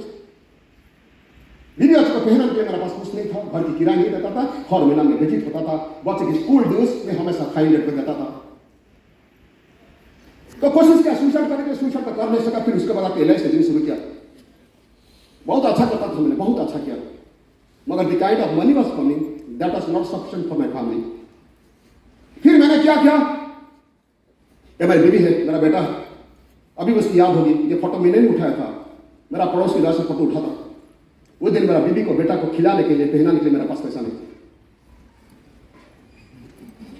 बीवी बच्चे को पहनने के लिए मेरे पास कुछ नहीं था, घर की किराया नहीं देता था, हर महीना में विजिट होता था, बच्चे की स्कूल ड्यूज में हमेशा 500 रुपये देता था। तो कोशिश किया सुसाइड करने के, सुसाइड कर नहीं सका, फिर उसके बाद आप LIC से शुरू किया। बहुत अच्छा करता था मैंने, बहुत अच्छा किया, मगर the kind of money was coming that was not sufficient for my family. फिर मैंने क्या किया, ये मेरी बीवी है, मेरा बेटा है, अभी उसकी याद होगी, ये फोटो मैंने नहीं उठाया था, मेरा पड़ोस की वजह से फोटो उठा था। उस दिन मेरा बीवी को, बेटा को खिलाने के लिए, पहनाने के लिए मेरे पास पैसा नहीं था।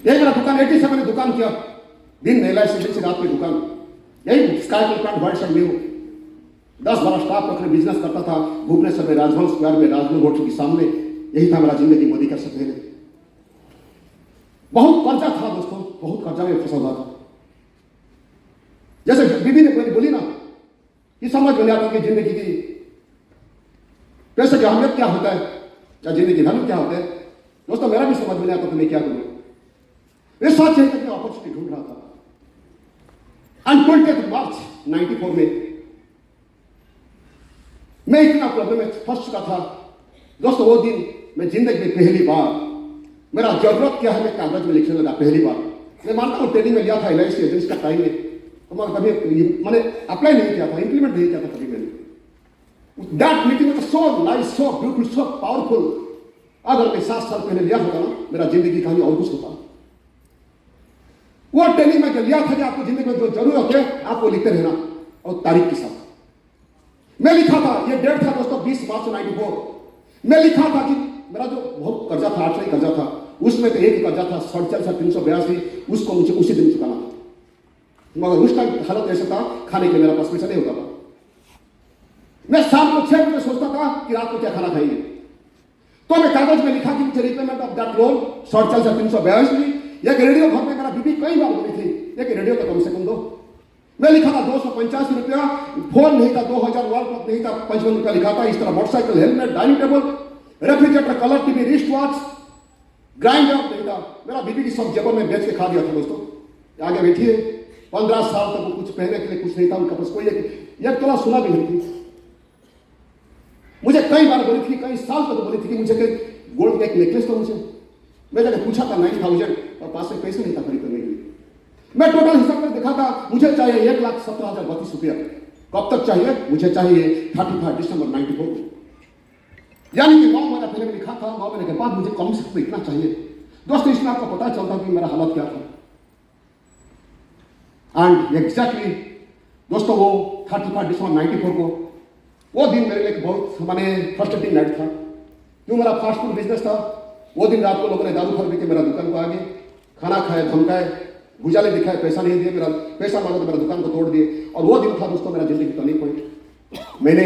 एक मेरा दुकान 87 में दुकान किया, दिन में LIC से रात में दुकान, यही स्काई प्लांट वर्ल्ड से न्यू 10-12 स्टाफ रखने बिजनेस करता था भुवनेश्वर में, राजभवन स्क्वायर में, राजभवन होटल के सामने। यही था मेरा जिंदगी मोदी का से पहले। बहुत कर्जा था दोस्तों, बहुत कर्जा में फंसा हुआ था। जैसे बीबी ने बोली ना कि समझ में आता कि जिंदगी की पैसे की अहमियत क्या होता है, या जिंदगी धर्म क्या होता है। दोस्तों मेरा भी समझ में नहीं आता तो मैं क्या करूं। इस साथ चलते मैं अपॉर्चुनिटी ढूंढ रहा था। एंड 20 मार्च 94 में मैं इतना प्रॉब्लम में फंस चुका था दोस्तों। वो दिन मैं जिंदगी में पहली बार, मेरा जरूरत क्या है मैं कागज में लिखने लगा पहली बार। मैं मानता हूं ट्रेनिंग में लिया था LIC एजेंसी का टाइम में, तो मैं कभी मैंने अप्लाई नहीं किया था, इंप्लीमेंट नहीं किया था कभी मैंने। That meeting was so nice, so beautiful, so powerful. अगर मैं 7 साल पहले लिया होता ना, मेरा जिंदगी कहानी और कुछ होता। वो ट्रेनिंग में लिया था कि आपको जिंदगी में जो जरूरत है आपको लिखते रहना, और तारीख के साथ मैं लिखा था। ये डेट था दोस्तों 20 मार्च 94। मैं लिखा था कि मेरा जो बहुत कर्जा था, 8 कर्जा था, उसमें तो एक कर्जा था 382, उसको मुझे उसी दिन चुकाना था। मगर उस टाइम हालत ऐसा था, खाने के मेरा पास पैसा नहीं होता था। मैं शाम को 6 बजे सोचता था कि रात को क्या खाना खाएंगे। तो मैं कागज में लिखा कि मुझे रिपेमेंट ऑफ दैट लोन 382 एक रेडियो घर में मेरा बीबी कई बार बोली थी, एक रेडियो तो कम से कम दो। मैं लिखा था 285 रुपया, फोन नहीं था, 2000 वॉल क्लॉक नहीं था, 55 रुपया लिखा था। इस तरह motorcycle, helmet, dining table, refrigerator, colour TV, wrist watch, grinder नहीं था। मेरा बीबी की सब जेबर में बेच के खा दिया था दोस्तों। आगे बैठी है, 15 साल तक वो कुछ पहनने के लिए कुछ नहीं था उनका पास, कोई एक तोला सोना भी नहीं थी। मुझे कई बार बोली थी, कई साल तक बोली थी कि मुझे गोल्ड का एक नेकलेस तो मुझे। मैं जाके पूछा था 9000, और पास में पैसे नहीं था खरीद करने के लिए। मैं टोटल हिसाब में देखा था, मुझे चाहिए 1,17,032 रुपया। कब तक चाहिए? मुझे चाहिए 35 दिसंबर 94 को, यानी कि 9 महीना पहले में लिखा था। 9 महीने के बाद मुझे कम से कम इतना चाहिए। दोस्तों इसमें आपको पता चलता कि मेरा हालत क्या था। एंड एग्जैक्टली दोस्तों वो 35 दिसंबर 94 को, वो दिन मेरे लिए बहुत माने फ्रस्ट्रेटिंग नाइट था। क्यों? मेरा फास्ट फूड बिजनेस था। वो दिन रात को लोगों ने दारू खरीद के मेरा दुकान को आ गए, खाना खाए, धमकाए, भुजाले दिखाए, पैसा नहीं दिए, मेरा पैसा मांगा तो मेरा दुकान को तोड़ दिए। और वो दिन था दोस्तों मेरा जिंदगी का टर्निंग पॉइंट। मैंने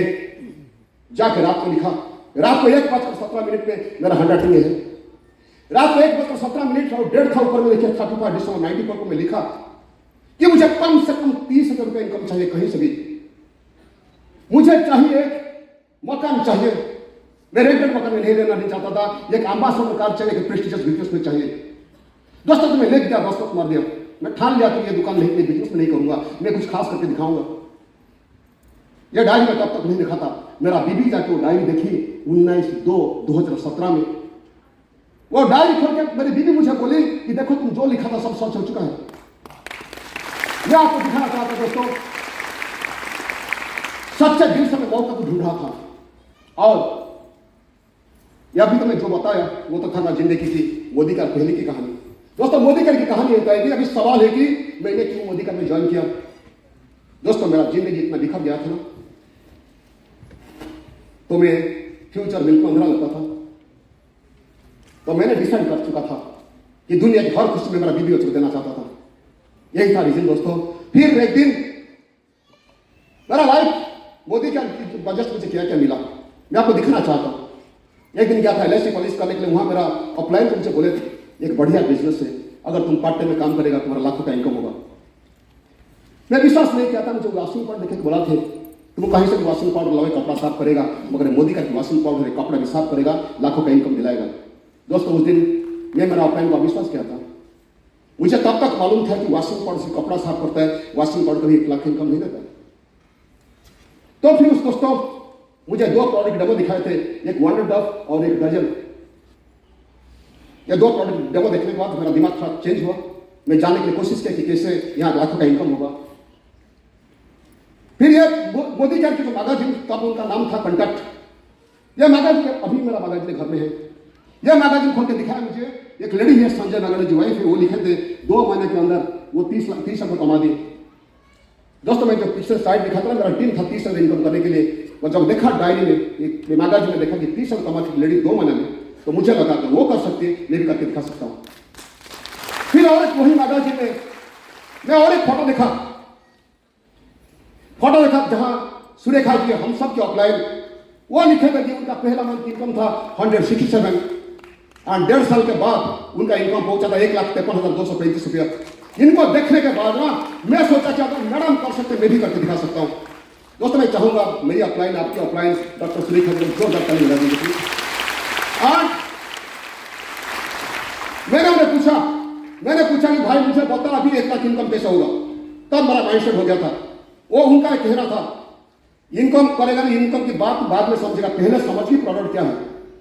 जाके रात को लिखा, रात को 1:17 में मेरा हैंडराइटिंग है। रात को 1:17 और डेढ़ था ऊपर में लिखा 35 दिसंबर 94 को मैं लिखा कि मुझे कम से कम 30,000 रुपये इनकम चाहिए कहीं से भी। मुझे चाहिए मकान चाहिए। मैं रेंटेड मकान में नहीं रहना नहीं चाहता था। एक एम्बेसडर कार चाहिए, एक प्रेस्टिजियस बिजनेस में चाहिए। दोस्तों तो मैं लेके गया, दोस्तों मार दिया। मैं ठान लिया कि ये दुकान नहीं, बिजनेस में नहीं करूंगा, मैं कुछ खास करके दिखाऊंगा। यह डायरी में तब तक नहीं लिखा था। मेरा बीबी जाके वो डायरी देखी 19/2/2017 में। वो डायरी खोल के मेरी बीबी मुझे बोली कि देखो तुम जो लिखा था सब सच हो चुका है। मैं आपको दिखाना चाहता हूं दोस्तों, सच्चे दिल से मैं मौका को ढूंढ रहा था। और यह अभी तो मैं जो बताया वो तो था ना जिंदगी की मोदी का पहले की कहानी। दोस्तों मोदी की कहानी होता है कि अभी सवाल है कि मैंने क्यों मोदी का में ज्वाइन किया। दोस्तों मेरा जिंदगी इतना बिखर गया था ना, तो मैं फ्यूचर बिल्कुल अंधेरा लगता था। तो मैंने डिसाइड कर चुका था कि दुनिया की हर खुशी में मेरा बीबी को छोड़ देना चाहता था। यही था रीजन दोस्तों। फिर एक दिन मेरा लाइफ मोदी के वजह से मुझे क्या क्या मिला मैं आपको दिखाना चाहता हूं। एक दिन क्या था, LIC पॉलिश करने के लिए वहां मेरा अपलाइन मुझे बोले थे एक बढ़िया बिजनेस है, अगर तुम पार्ट टाइम में काम करेगा तुम्हारा लाखों का इनकम होगा। मैं विश्वास नहीं किया था। मुझे वॉशिंग पाउडर देखे बोला थे तुम कहीं से वॉशिंग पाउडर लाओ कपड़ा साफ करेगा, मगर मोदी का वॉशिंग पाउडर है कपड़ा भी साफ करेगा, लाखों का इनकम दिलाएगा। दोस्तों उस दिन मैं मेरा अपलाइन का विश्वास किया था। मुझे तब तक मालूम था कि वॉशिंग पाउडर से कपड़ा साफ करता है, वॉशिंग पाउडर कभी 1 लाख इनकम नहीं देता। तो फिर उस दोस्तों मुझे 2 प्रोडक्ट डेमो दिखाए थे, एक वंडर डव और एक डजन। ये 2 प्रोडक्ट डेमो देखने के बाद मेरा दिमाग थोड़ा चेंज हुआ। मैं जानने की कोशिश की कि कैसे यहाँ लाखों का इनकम होगा। फिर ये मोदी जी के जो मैगजीन, तब उनका नाम था कंटैक्ट। ये मैगजीन अभी मेरा मैगजीन घर में है। यह मैगजीन खोल के दिखाया मुझे, एक लेडी है संजय नागार्जुन जी वाइफ है, वो लिखे थे 2 महीने के अंदर वो 30 लाख कमा दिए। दोस्तों मैं जो पिछले साइड दिखा था मेरा टीम था 30 लाख इनकम करने के लिए। और जब देखा डायरी में, एक मैगजीन में देखा कि 30 लाख कमा की लेडी 2 महीने में, तो मुझे लगा कि वो कर सकती है, मैं भी करके दिखा सकता हूँ। फिर और वही मैगजीन में मैं और एक फोटो देखा जहां सुरेखा जी हम सब के ऑफलाइन वो लिखे थे कि उनका पहला मंथ इनकम था 167 और 1.5 साल के बाद उनका इनकम पहुंचा था 1,53,235 रुपया। इनको देखने के बाद ना मैं सोचा कि अगर मैडम कर सकते मैं भी करके दिखा सकता हूं। दोस्तों मैं चाहूंगा मेरी ऑफलाइन आपकी ऑफलाइन डॉक्टर सुरेखा जी को जोरदार ताली बजा दीजिए। और मैंने पूछा कि भाई मुझे बता अभी 1 लाख इनकम कैसे होगा। तब मेरा माइंडसेट हो गया था। वो उनका कहना था इनकम करेगा ना, इनकम की बात बाद में समझेगा, पहले समझ की प्रोडक्ट क्या है।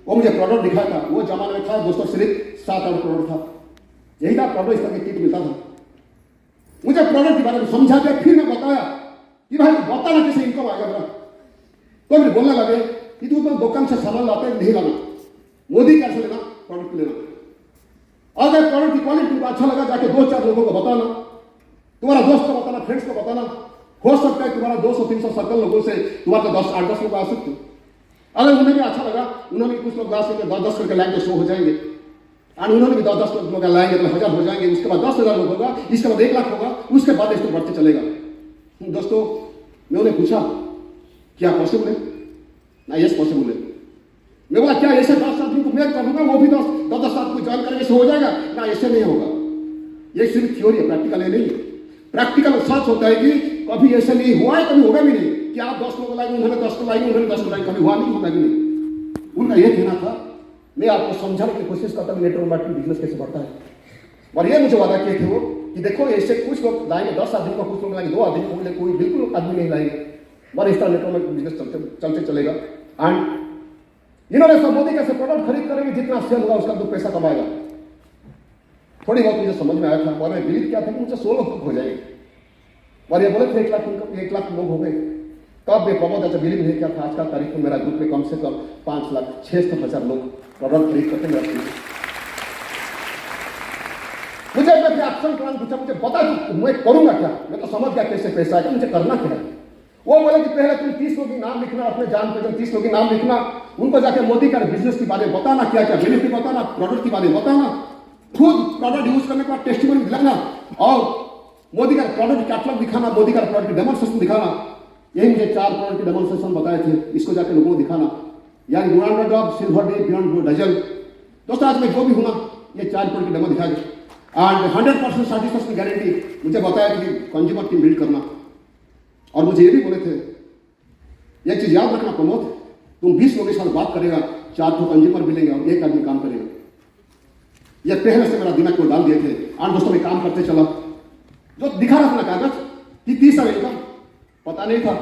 वो मुझे प्रोडक्ट दिखाया था। वो जमाने में था दोस्तों सिर्फ 7-8 प्रोडक्ट था, यही था प्रोडक्ट, इस तरह की किट मिलता था। मुझे प्रोडक्ट के बारे में समझा दिया, फिर मैं बताया कि भाई बताना कैसे इनकम आएगा मेरा। तो मुझे बोलने लगे कि तू तो दुकान से सामान लाते नहीं लाना, मोदी कैसे लेना, प्रोडक्ट लेना। अगर प्रोडक्ट की क्वालिटी तुमको अच्छा लगा जाके 2-4 लोगों को बताना, तुम्हारा दोस्त को बताना, फ्रेंड्स को बताना। हो सकता है तुम्हारा 200-300 सर्कल लोगों से तुम्हारे 8-10 लोग आ सकते। अगर उन्हें भी अच्छा लगा, उन्होंने भी कुछ लोग ला सकते 10-10 करके लाएंगे, 100 हो जाएंगे। और उन्होंने भी 10-10 लोग लाएंगे तो 1000 हो जाएंगे। उसके बाद 10,000 लोग होगा, इसके बाद 1 लाख होगा, उसके बाद इसको बढ़ते चलेगा। दोस्तों मैं उन्हें पूछा क्या पॉसिबल है ना, यस पॉसिबल है। मैं बोला क्या ऐसे 10 आदमी को मैं कर दूंगा, वो भी 10 आदमी को ज्वाइन करके से हो जाएगा ना, ऐसे नहीं होगा। ये सिर्फ थ्योरी है, प्रैक्टिकल है नहीं। प्रैक्टिकल सच होता है कि कभी ऐसे नहीं हुआ है, कभी होगा भी नहीं कि आप 10 लोग लाएंगे, उन्होंने 10 को लाएंगे, उन्होंने 10 को लाएंगे, कभी हुआ नहीं, होगा भी नहीं। उनका यह कहना था। मैं आपको समझाने की कोशिश करता हूँ नेटवर्क मार्केटिंग बिजनेस कैसे बढ़ता है। और ये मुझे वादा किए थे वो कि देखो ऐसे कुछ लोग लाएंगे, 10 आदमी को, कुछ लोग लाएंगे 2 आदमी को, कोई बिल्कुल आदमी नहीं लाएंगे, और इस तरह नेटवर्क मार्केटिंग बिजनेस चलते चलेगा। एंड इन्होंने सब मोदी कैसे प्रोडक्ट खरीद करेंगे, जितना सेल होगा उसका 2 पैसा कमाएगा। थोड़ी बहुत मुझे समझ में आया था और मैं बिलीव किया था कि मुझे 16 लोग हो जाएंगे। और ये बोले थे 1 लाख इनकम, 1 लाख लोग हो गए। तब मैं बहुत अच्छा बिलीव नहीं किया था। आज का तारीख में मेरा ग्रुप में कम से कम 5,06,000 लोग प्रोडक्ट खरीद करते मेरा। मुझे एक्शन प्लान पूछा, मुझे बता कि मैं करूंगा क्या। मैं तो समझ गया कैसे पैसा आएगा, मुझे करना क्या है। वो बोले कि पहले तुम 30 लोग की नाम लिखना, अपने जान पहचान 30 लोग की नाम लिखना, उनको जाके मोदी का बिजनेस के बारे में बताना, क्या क्या बेनिफिट बताना, प्रोडक्ट के बारे में बताना, खुद प्रोडक्ट यूज करने के बाद टेस्टिमनी दिलाना और मोदी का प्रोडक्ट कैटलॉग दिखाना, मोदी का प्रोडक्ट डेमोन्स्ट्रेशन दिखाना। यही मुझे 4 प्रोडक्ट की डेमोन्स्ट्रेशन बताए थे, इसको जाके लोगों को दिखाना। यानी गुणान ड्रॉप, सिल्वर डे, बियॉन्ड डजल। दोस्तों आज मैं जो भी हूँ ना, ये 4 प्रोडक्ट की डेमो दिखाई एंड 100% सेटिस्फैक्शन गारंटी मुझे बताया कि कंज्यूमर टीम बिल्ड करना। और मुझे ये भी बोले थे एक चीज याद रखना प्रमोद, तुम 20 लोगों के साथ बात करेगा, 4 तो कंज्यूमर मिलेंगे और 1 आदमी काम करेगा। ये पहले से मेरा दिमाग को डाल दिए थे। और दोस्तों मैं काम करते चला, जो दिखा रहा था ना कागज कि 30 साल इनकम, पता नहीं था।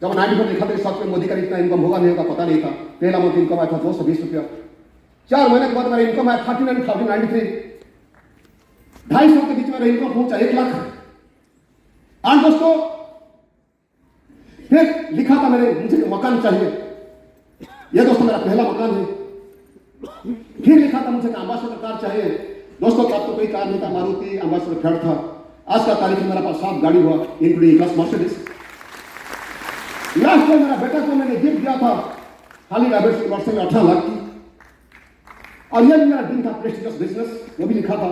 जब 90 लिखा था सच में मोदी का इतना इनकम होगा नहीं होगा, पता नहीं था। पहला मंथ इनकम आया था 220 रुपया। 4 महीने के बाद मेरा इनकम आया 39,093। 2.5 साल के बीच मेरा इनकम पहुंचा 1 लाख। और दोस्तों फिर लिखा था मेरे, मुझे मकान चाहिए। यह दोस्तों मेरा पहला मकान है। फिर लिखा था मुझे एम्बेसडर कार चाहिए। दोस्तों तब तो कोई कार नहीं था, मारुति एम्बेसडर फेड था। आज का तारीख में मेरे पास 7 गाड़ी हुआ, इंक्लूडिंग क्लास मर्सिडीज। लास्ट में मेरा बेटा को मैंने गिफ्ट दिया था हाली डायबिटीज वर्ष में 18 लाख की। और यह मेरा ड्रीम था प्रेस्टिजियस बिजनेस, वो भी लिखा था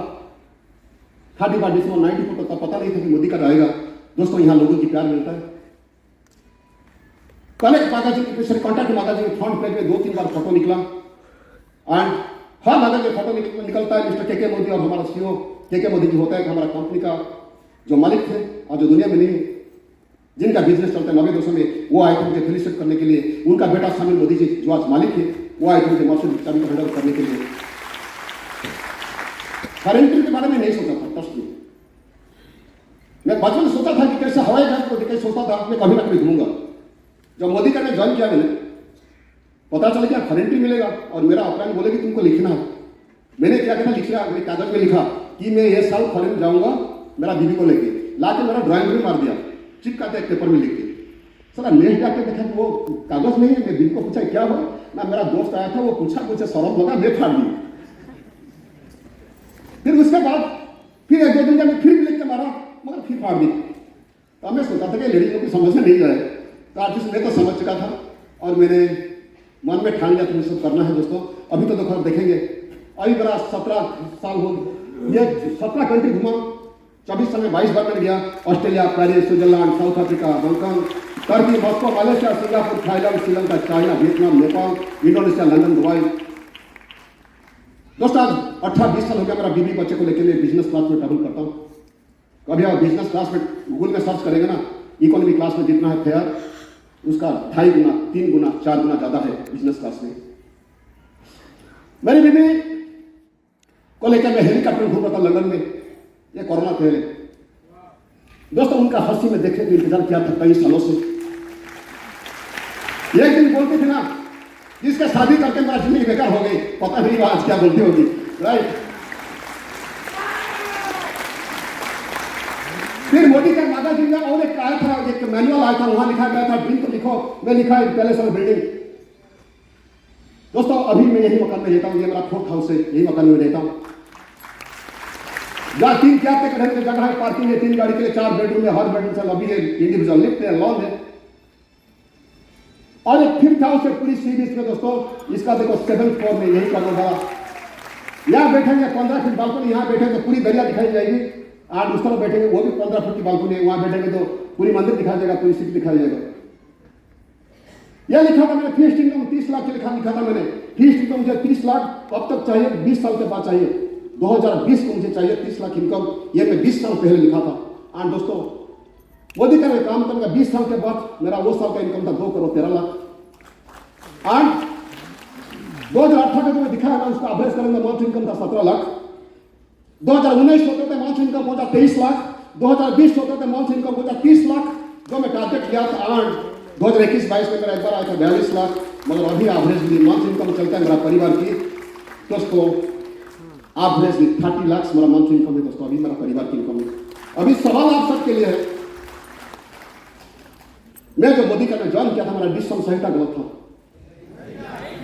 31 दिसंबर 94 को। तब पता नहीं था कि मोदी का आएगा। दोस्तों यहाँ लोगों की प्यार मिलता है। कलेक्ट माताजी की कॉन्टैक्ट माताजी के फ्रंट पेज में 2-3 बार फोटो निकला। एंड हर माता के फोटो निकलता है मिस्टर के मोदी और हमारा सीईओ के मोदी जी होता है कि हमारा कंपनी का जो मालिक थे और जो दुनिया में नहीं, जिनका बिजनेस चलता है 90 में, वो आए थे मुझे फेलिसिटेट करने के लिए। उनका बेटा शामिल मोदी जी जो आज मालिक है, वो आए थे मुझे मर्सिडीज चाबी को हैंडओवर करने के लिए। करेंट्री के बारे में नहीं सोचा था, ट्रस्ट में। मैं बचपन में सोचा था कि कैसे हवाई जहाज को देख सोचता था मैं कभी ना कभी घूमूंगा। जब मोदी का ज्वाइन किया मैंने, पता चला क्या करेंट्री मिलेगा और मेरा ऑफलाइन बोले कि तुमको लिखना है। मैंने क्या कहना लिखा, मैंने कागज में लिखा कि मैं ये साल फॉरेन जाऊंगा मेरा बीबी को लेके। लाके मेरा ड्राइंग में मार दिया, चिपका दिया पेपर में लिख के। सर नेक्स्ट जाके देखा कि वो कागज नहीं है। मैं बीबी को पूछा क्या हुआ ना, मेरा दोस्त आया था, वो पूछा मुझे सरफ लगा, मैं फाड़ दी। फिर उसके बाद फिर 1-2 दिन जब मैं फिर लिख के मारा, मगर फिर फाड़ दी। तो मैं सोचा था कि लेडीज को समझ में नहीं जाए, तो आर्टिस्ट मैं तो समझ चुका था और मैंने मन में ठान लिया तो मुझे सब करना है। दोस्तों अभी तो देखेंगे, अभी मेरा 17 साल हो, ये 17 कंट्री घुमा, 24 साल में 22 बार मैंने गया। Australia, Paris, Switzerland, south Africa, Hong Kong, Turkey, Moscow, Malaysia, Singapore, Thailand, Sri Lanka, China, Vietnam, Nepal, Indonesia, London, Dubai. दोस्तों आज 18-20 साल हो गया मेरा बीवी बच्चे को लेकर मैं बिजनेस क्लास में ट्रैवल करता हूँ। कभी आप बिजनेस क्लास में गूगल में सर्च करेंगे ना, इकोनॉमी क्लास में जितना है फेयर उसका 2.5 गुना, 3 गुना, 4 गुना ज्यादा है बिजनेस क्लास में। मेरी बीवी को लेकर मैं हेलीकॉप्टर घूम रहा था लंदन में, ये कोरोना पहले। दोस्तों उनका हंसी में देखने का इंतजार किया था कई सालों से। एक दिन बोलती थी ना, जिसका शादी करके मेरा जिंदगी बेकार हो गई, पता नहीं आज क्या बोलती होगी, राइट। फिर मोदी का मैगजीन में और एक आया था, एक मैनुअल आया था, वहां लिखा गया था ड्रीम तो लिखो, मैं लिखा है पैलेस और बिल्डिंग। दोस्तों अभी मैं यही मकान में रहता हूं, ये मेरा 4th हाउस है, यही मकान में रहता हूं। जहां 3 के ढंग से जगह है, पार्किंग है 3 गाड़ी के लिए, 4 बेडरूम है, हर बेडरूम से लॉबी है, इंडिविजुअल लिफ्ट है, लॉन है, और एक 5th हाउस है पूरी सी बीच में। दोस्तों इसका देखो 7th फ्लोर में यही करना था। यहाँ बैठेंगे 15 फीट बालकनी, यहाँ बैठेंगे पूरी दरिया दिखाई जाएगी। 8 उस तरफ बैठेंगे, वो भी 15 फीट की बालकनी है, वहां बैठेंगे तो पूरी मंदिर दिखाई देगा, पूरी सिटी दिखाई देगा। यह लिखा था मैंने, फीस इनकम 30 लाख के लिखा था मैंने। फीस इनकम मुझे 30 लाख कब तक चाहिए? 20 साल के बाद चाहिए। 2020 को मुझे चाहिए 30 लाख इनकम, ये मैं 20 साल पहले लिखा था। और दोस्तों मोदी का काम करेगा 20 साल के बाद मेरा वो साल का इनकम था 2 करोड़ 13 लाख। और 2018 को मैं दिखाया था, उसका अभ्यास करेंगे मंथ इनकम था 17 लाख। 2019 होते थे मंथ इनकम पहुंचा 23 लाख। 2020 होते थे मंथ इनकम पहुंचा 30 लाख, जो मैं टारगेट किया था। और 2021-22 में मेरा एक बार आया था 42 लाख। मगर अभी एवरेज मंथ इनकम चलता है मेरा परिवार की दोस्तों एवरेज 30 लाख मेरा मंथ इनकम है। दोस्तों अभी मेरा परिवार की इनकम है। अभी सवाल आप सबके लिए है, मैं जो मोदी का ज्वाइन किया था मेरा डिसीजन सही था गलत था?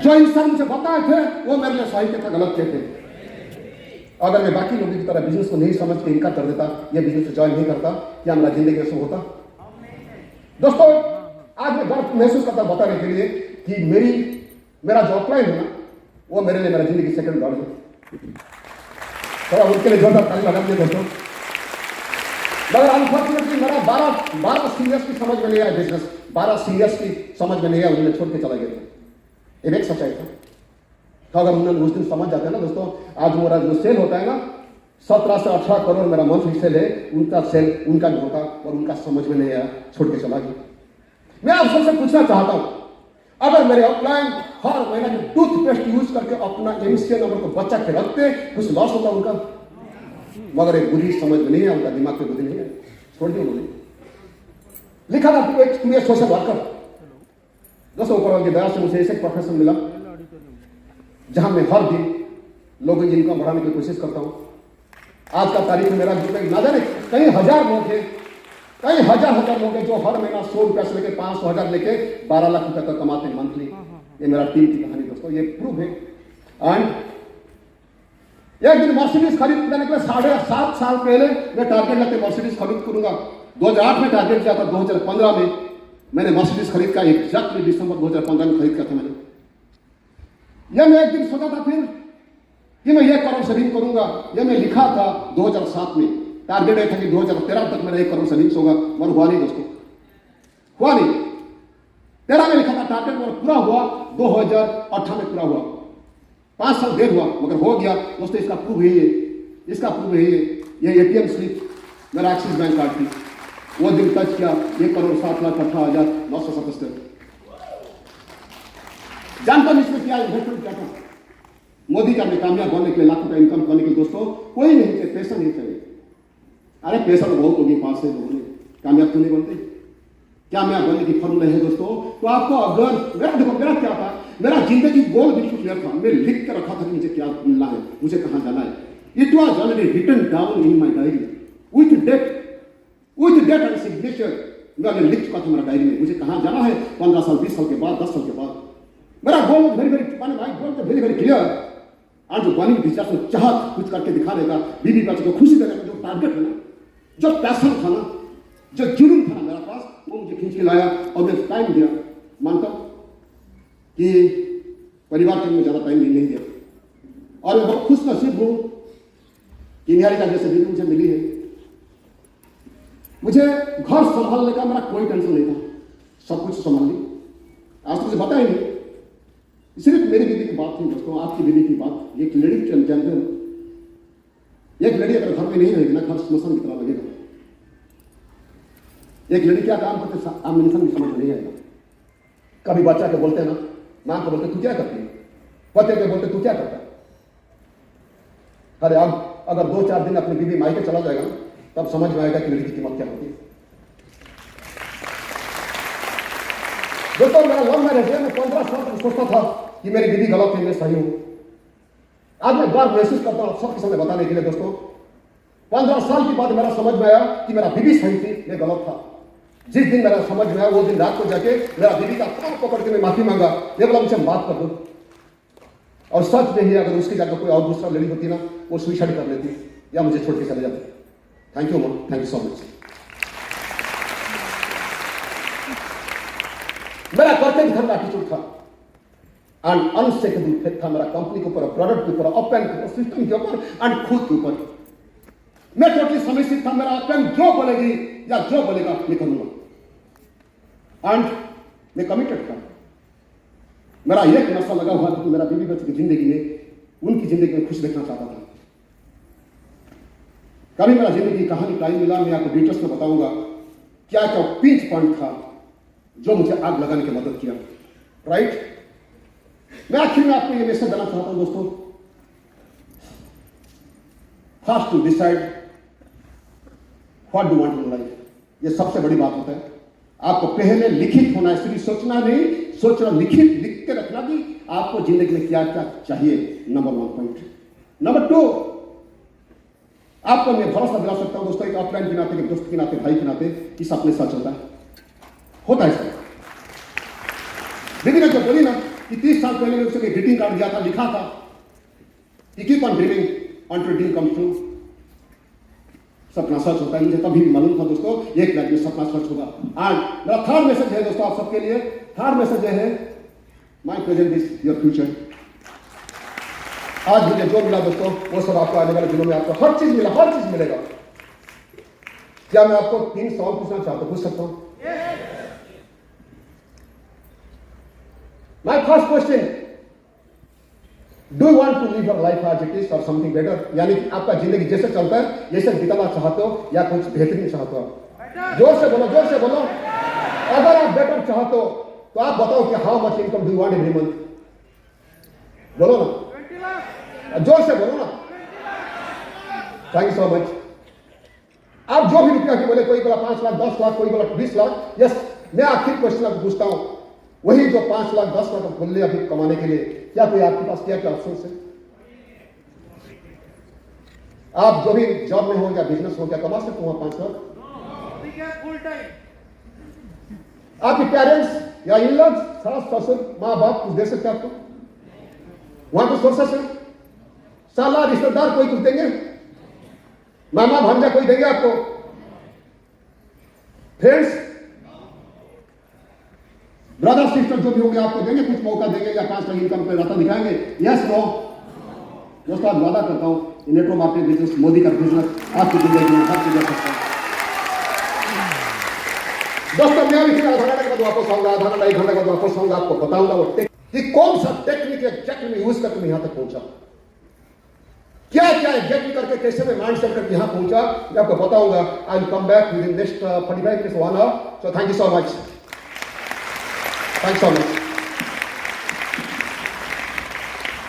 जो इंसान मुझे बताए थे वो मेरे लिए सही था गलत थे। अगर मैं बाकी लोगों की तरह बिजनेस को नहीं समझ के इनकार कर देता, ये बिजनेस से ज्वाइन नहीं करता, क्या मेरा जिंदगी ऐसा होता? दोस्तों आज मैं गर्व महसूस करता बताने के लिए कि मेरा जो अपलाइन है ना, वो मेरे लिए मेरा जिंदगी सेकंड गॉड है। थोड़ा उनके लिए जोरदार ताली लगा दिए दोस्तों। मगर अनफॉर्चुनेटली मेरा 12 सीनियर्स की समझ में नहीं आया बिजनेस, 12 सीनियर्स की समझ में नहीं आया, उन्हें छोड़ के चला गया। ये एक सच्चाई था। तो अगर उन्होंने उस दिन समझ जाते हैं ना दोस्तों, आज मेरा जो सेल होता है ना 17 से 18 करोड़ मेरा मंथली सेल है, उनका सेल उनका नहीं होता और उनका समझ में नहीं आया, छोड़ के चला गया। मैं आप सबसे पूछना चाहता हूं, अगर मेरे अपलाइन हर महीने की टूथपेस्ट यूज करके अपना एमसीए नंबर को बचा के रखते, कुछ लॉस होता उनका? मगर एक बुरी समझ में नहीं है, उनका दिमाग में बुद्धि नहीं है, छोड़ दिया उन्होंने। लिखा था तुम्हें सोशल वर्कर। दोस्तों ऊपर की दया से मुझे ऐसे प्रोफेशन मिला जहां मैं हर दिन लोगों की इनकम बढ़ाने की कोशिश करता हूं। आज का तारीख में मेरा ग्रुप में ना जाने कई हजार लोग हैं, कई हजार लोग हैं जो हर महीना 100 रुपया से लेकर 500,000 लेके 12 लाख रुपए तक कमाते हैं मंथली। ये मेरा टीम की कहानी दोस्तों, ये प्रूव है। एंड एक दिन मर्सिडीज खरीदने के लिए 7.5 साल पहले मैं टारगेट लेते मर्सिडीज खरीद करूंगा। 2008 में टारगेट किया था, 2015 में मैंने मर्सिडीज खरीद का एग्जैक्टली दिसंबर 2015 में खरीद किया था मैंने। यह मैं एक दिन सोचा था फिर कि मैं 1 करोड़ सेविंग करूंगा, यह मैं लिखा था 2007 में। टारगेट यह था कि 2013 तक मेरा 1 करोड़ सेविंग्स होगा, मगर हुआ नहीं दोस्तों, हुआ नहीं। 13 में लिखा था टारगेट, मगर पूरा हुआ 2018 में पूरा हुआ। 5 साल देर हुआ मगर हो गया दोस्तों। इसका प्रूफ यही है, इसका प्रूफ यही है। ये एटीएम स्लिप मेरा एक्सिस बैंक कार्ड थी, वो दिन टच किया 1 करोड़ 7,18,977। जानता नहीं इसमें क्या इन्वेस्टमेंट क्या था। मोदी का कामयाब बनने के लिए, लाखों का इनकम करने के लिए दोस्तों कोई नहीं चाहिए, पैसा नहीं चाहिए। अरे पैसा तो बहुत होगी, 5 से लोगों ने कामयाब क्यों नहीं बनते? कामयाब बनने की फॉर्मूला है दोस्तों। तो आपको अगर मेरा क्या था, मेरा जिंदगी गोल बिल्कुल क्लियर था। मैं लिख कर रखा था कि मुझे क्या मिलना है, मुझे कहां जाना है। It was already written down in my diary with date and signature. मैंने लिख चुका था मेरा डायरी में मुझे कहां जाना है 15 साल, 20 साल के बाद, 10 साल के बाद। मेरा गोल वेरी वेरी क्लियर। आज जो बनी विचार से चाहत कुछ करके दिखाने का, बीवी बच्चे को खुशी देने का जो टारगेट है ना, जो पैशन था ना, जो जुनून था ना मेरा पास, वो मुझे खींच के लाया। और मैं टाइम दिया, मानता हूं कि परिवार के लिए ज्यादा टाइम नहीं दिया। और मैं बहुत खुश नसीब हूं कि निहारिका जैसे बीवी मुझे मिली है। मुझे घर संभालने का मेरा कोई टेंशन नहीं था, सब कुछ संभाल ली। आज तो मुझे पता ही नहीं, सिर्फ मेरी बीवी की बात थी दोस्तों, आपकी बीवी की बात। एक लेडी जानते हो, एक लेडी अगर घर में नहीं रहेगी ना, घर स्मशान की तरह लगेगा। एक लेडी क्या काम करते आम इंसान की समझ में नहीं आएगा। कभी बच्चा के बोलते हैं ना, मां को बोलते तू क्या करती है, पति के बोलते तू क्या करता है। अरे अब अगर 2-4 दिन अपनी बीवी मायके चला जाएगा ना, तब समझ में आएगा कि लड़की की कीमत क्या होती है। दोस्तों मेरा लव मैरिज है, मैं 15 साल तक सोचता था कि मेरी बीवी गलत है, मैं सही हूं। आज मैं गर्व महसूस करता हूं सबके सामने बताने के लिए दोस्तों, 15 साल के बाद मेरा समझ में आया कि मेरा बीवी सही थी, मैं गलत था। जिस दिन मेरा समझ में आया वो दिन रात को जाके मेरा बीवी का कान पकड़ के मैं माफी मांगा, ये बोला मुझे माफ कर दो। और सच नहीं है, अगर उसकी जगह कोई और दूसरा लेडी होती ना, वो सुसाइड कर लेती या मुझे छोड़ के चले जाती। Thank you ma'am, thank you so much. मेरा करते घर का एटीट्यूड था, एंड अनसेकेबल फेथ था मेरा कंपनी के ऊपर, प्रोडक्ट के ऊपर, अपैन के ऊपर, सिस्टम के ऊपर एंड खुद के ऊपर। मैं टोटली समर्पित था, मेरा अपैन जो बोलेगी या जो बोलेगा मैं करूंगा, एंड मैं कमिटेड था। मेरा एक नशा लगा हुआ था कि मेरा बीवी बच्चे की जिंदगी में, उनकी जिंदगी में खुश देखना चाहता था। कभी मेरा जिंदगी की कहानी टाइम मिला, मैं आपको डिटेल्स में बताऊंगा क्या क्या पिंच पॉइंट था जो मुझे आग लगाने की मदद किया। राइट, मैं आखिर में आपको ये मैसेज देना चाहता हूं दोस्तों, first to decide what do want in life. ये सबसे बड़ी बात होता है। आपको पहले लिखित होना है, सिर्फ सोचना नहीं, सोचना लिख के रखना कि आपको जिंदगी में क्या क्या चाहिए। Number 1 point. नंबर 2, आपको मैं भरोसा दिला सकता हूं दोस्तों, एक अपलाइन के नाते, दोस्त के नाते, भाई के नाते, कि सपने सच होता है, होता है सर। बीवी ने जो बोली ना कि 30 साल पहले मैं उसे ग्रीटिंग कार्ड दिया था, लिखा था कि keep on dreaming until dream comes true। सपना सच होता है, मुझे तभी भी मालूम था दोस्तों एक लाइफ में सपना सच होगा। एंड मेरा थर्ड मैसेज है दोस्तों आप सबके लिए, थर्ड मैसेज है my present is your future. आज मुझे जो मिला दोस्तों, वो सब आपको आने वाले दिनों में आपको हर चीज मिला, हर चीज मिलेगा। क्या मैं आपको 3 सवाल पूछना चाहता हूं, पूछ सकता हूं? My first question, do you want to live your life as it is और समथिंग बेटर? यानी कि आपका जिंदगी जैसे चलता है जैसे बिताना चाहते हो या कुछ बेहतरीन चाहते हो? जोर से बोलो, जोर से बोलो। अगर आप बेटर चाहते हो तो आप बताओ कि how much income do you want every month? बोलो ना, जोर से बोलो ना। Thank you so much. आप जो भी रुपया की बोले, कोई बोला 5 लाख, 10 लाख, कोई बोला 20 लाख। यस, मैं आखिर क्वेश्चन आपको पूछता हूं, वही जो 5 लाख 10 लाख बोल रहे अभी कमाने के लिए, क्या कोई आपके पास क्या क्या ऑप्शन है? आप जो भी जॉब में हो या बिजनेस हो, क्या कमा सकते हो 5 लाख? आपके पेरेंट्स या इन-लॉज, सास ससुर माँ बाप कुछ दे सकते आपको? वहां कुछ सोर्सेस है, साला रिश्तेदार कोई कुछ देंगे? मामा भांजा कोई देंगे आपको? फ्रेंड्स, ब्रदर सिस्टर जो भी होंगे आपको देंगे, कुछ मौका देंगे या 5 लाख इनकम पे रास्ता दिखाएंगे? Yes no? दोस्तों आज वादा करता हूं, नेटवर्क मार्केटिंग बिजनेस, मोदी का बिजनेस आपकी जिंदगी में हर चीज दे सकता है। दोस्तों मैं भी आधा घंटे के बाद वापस आऊंगा, आधा घंटा 1 घंटे के बाद वापस आऊंगा, आपको बताऊंगा वो कि कौन सा टेक्निक एग्जैक्टली में यूज करके मैं यहां तक पहुंचा, क्या क्या एग्जैक्टली करके कैसे मैं माइंड सेट करके यहां पहुंचा, मैं आपको बताऊंगा। I will come back within next 45 minutes 1 hour. So thank you so much, thank you so much.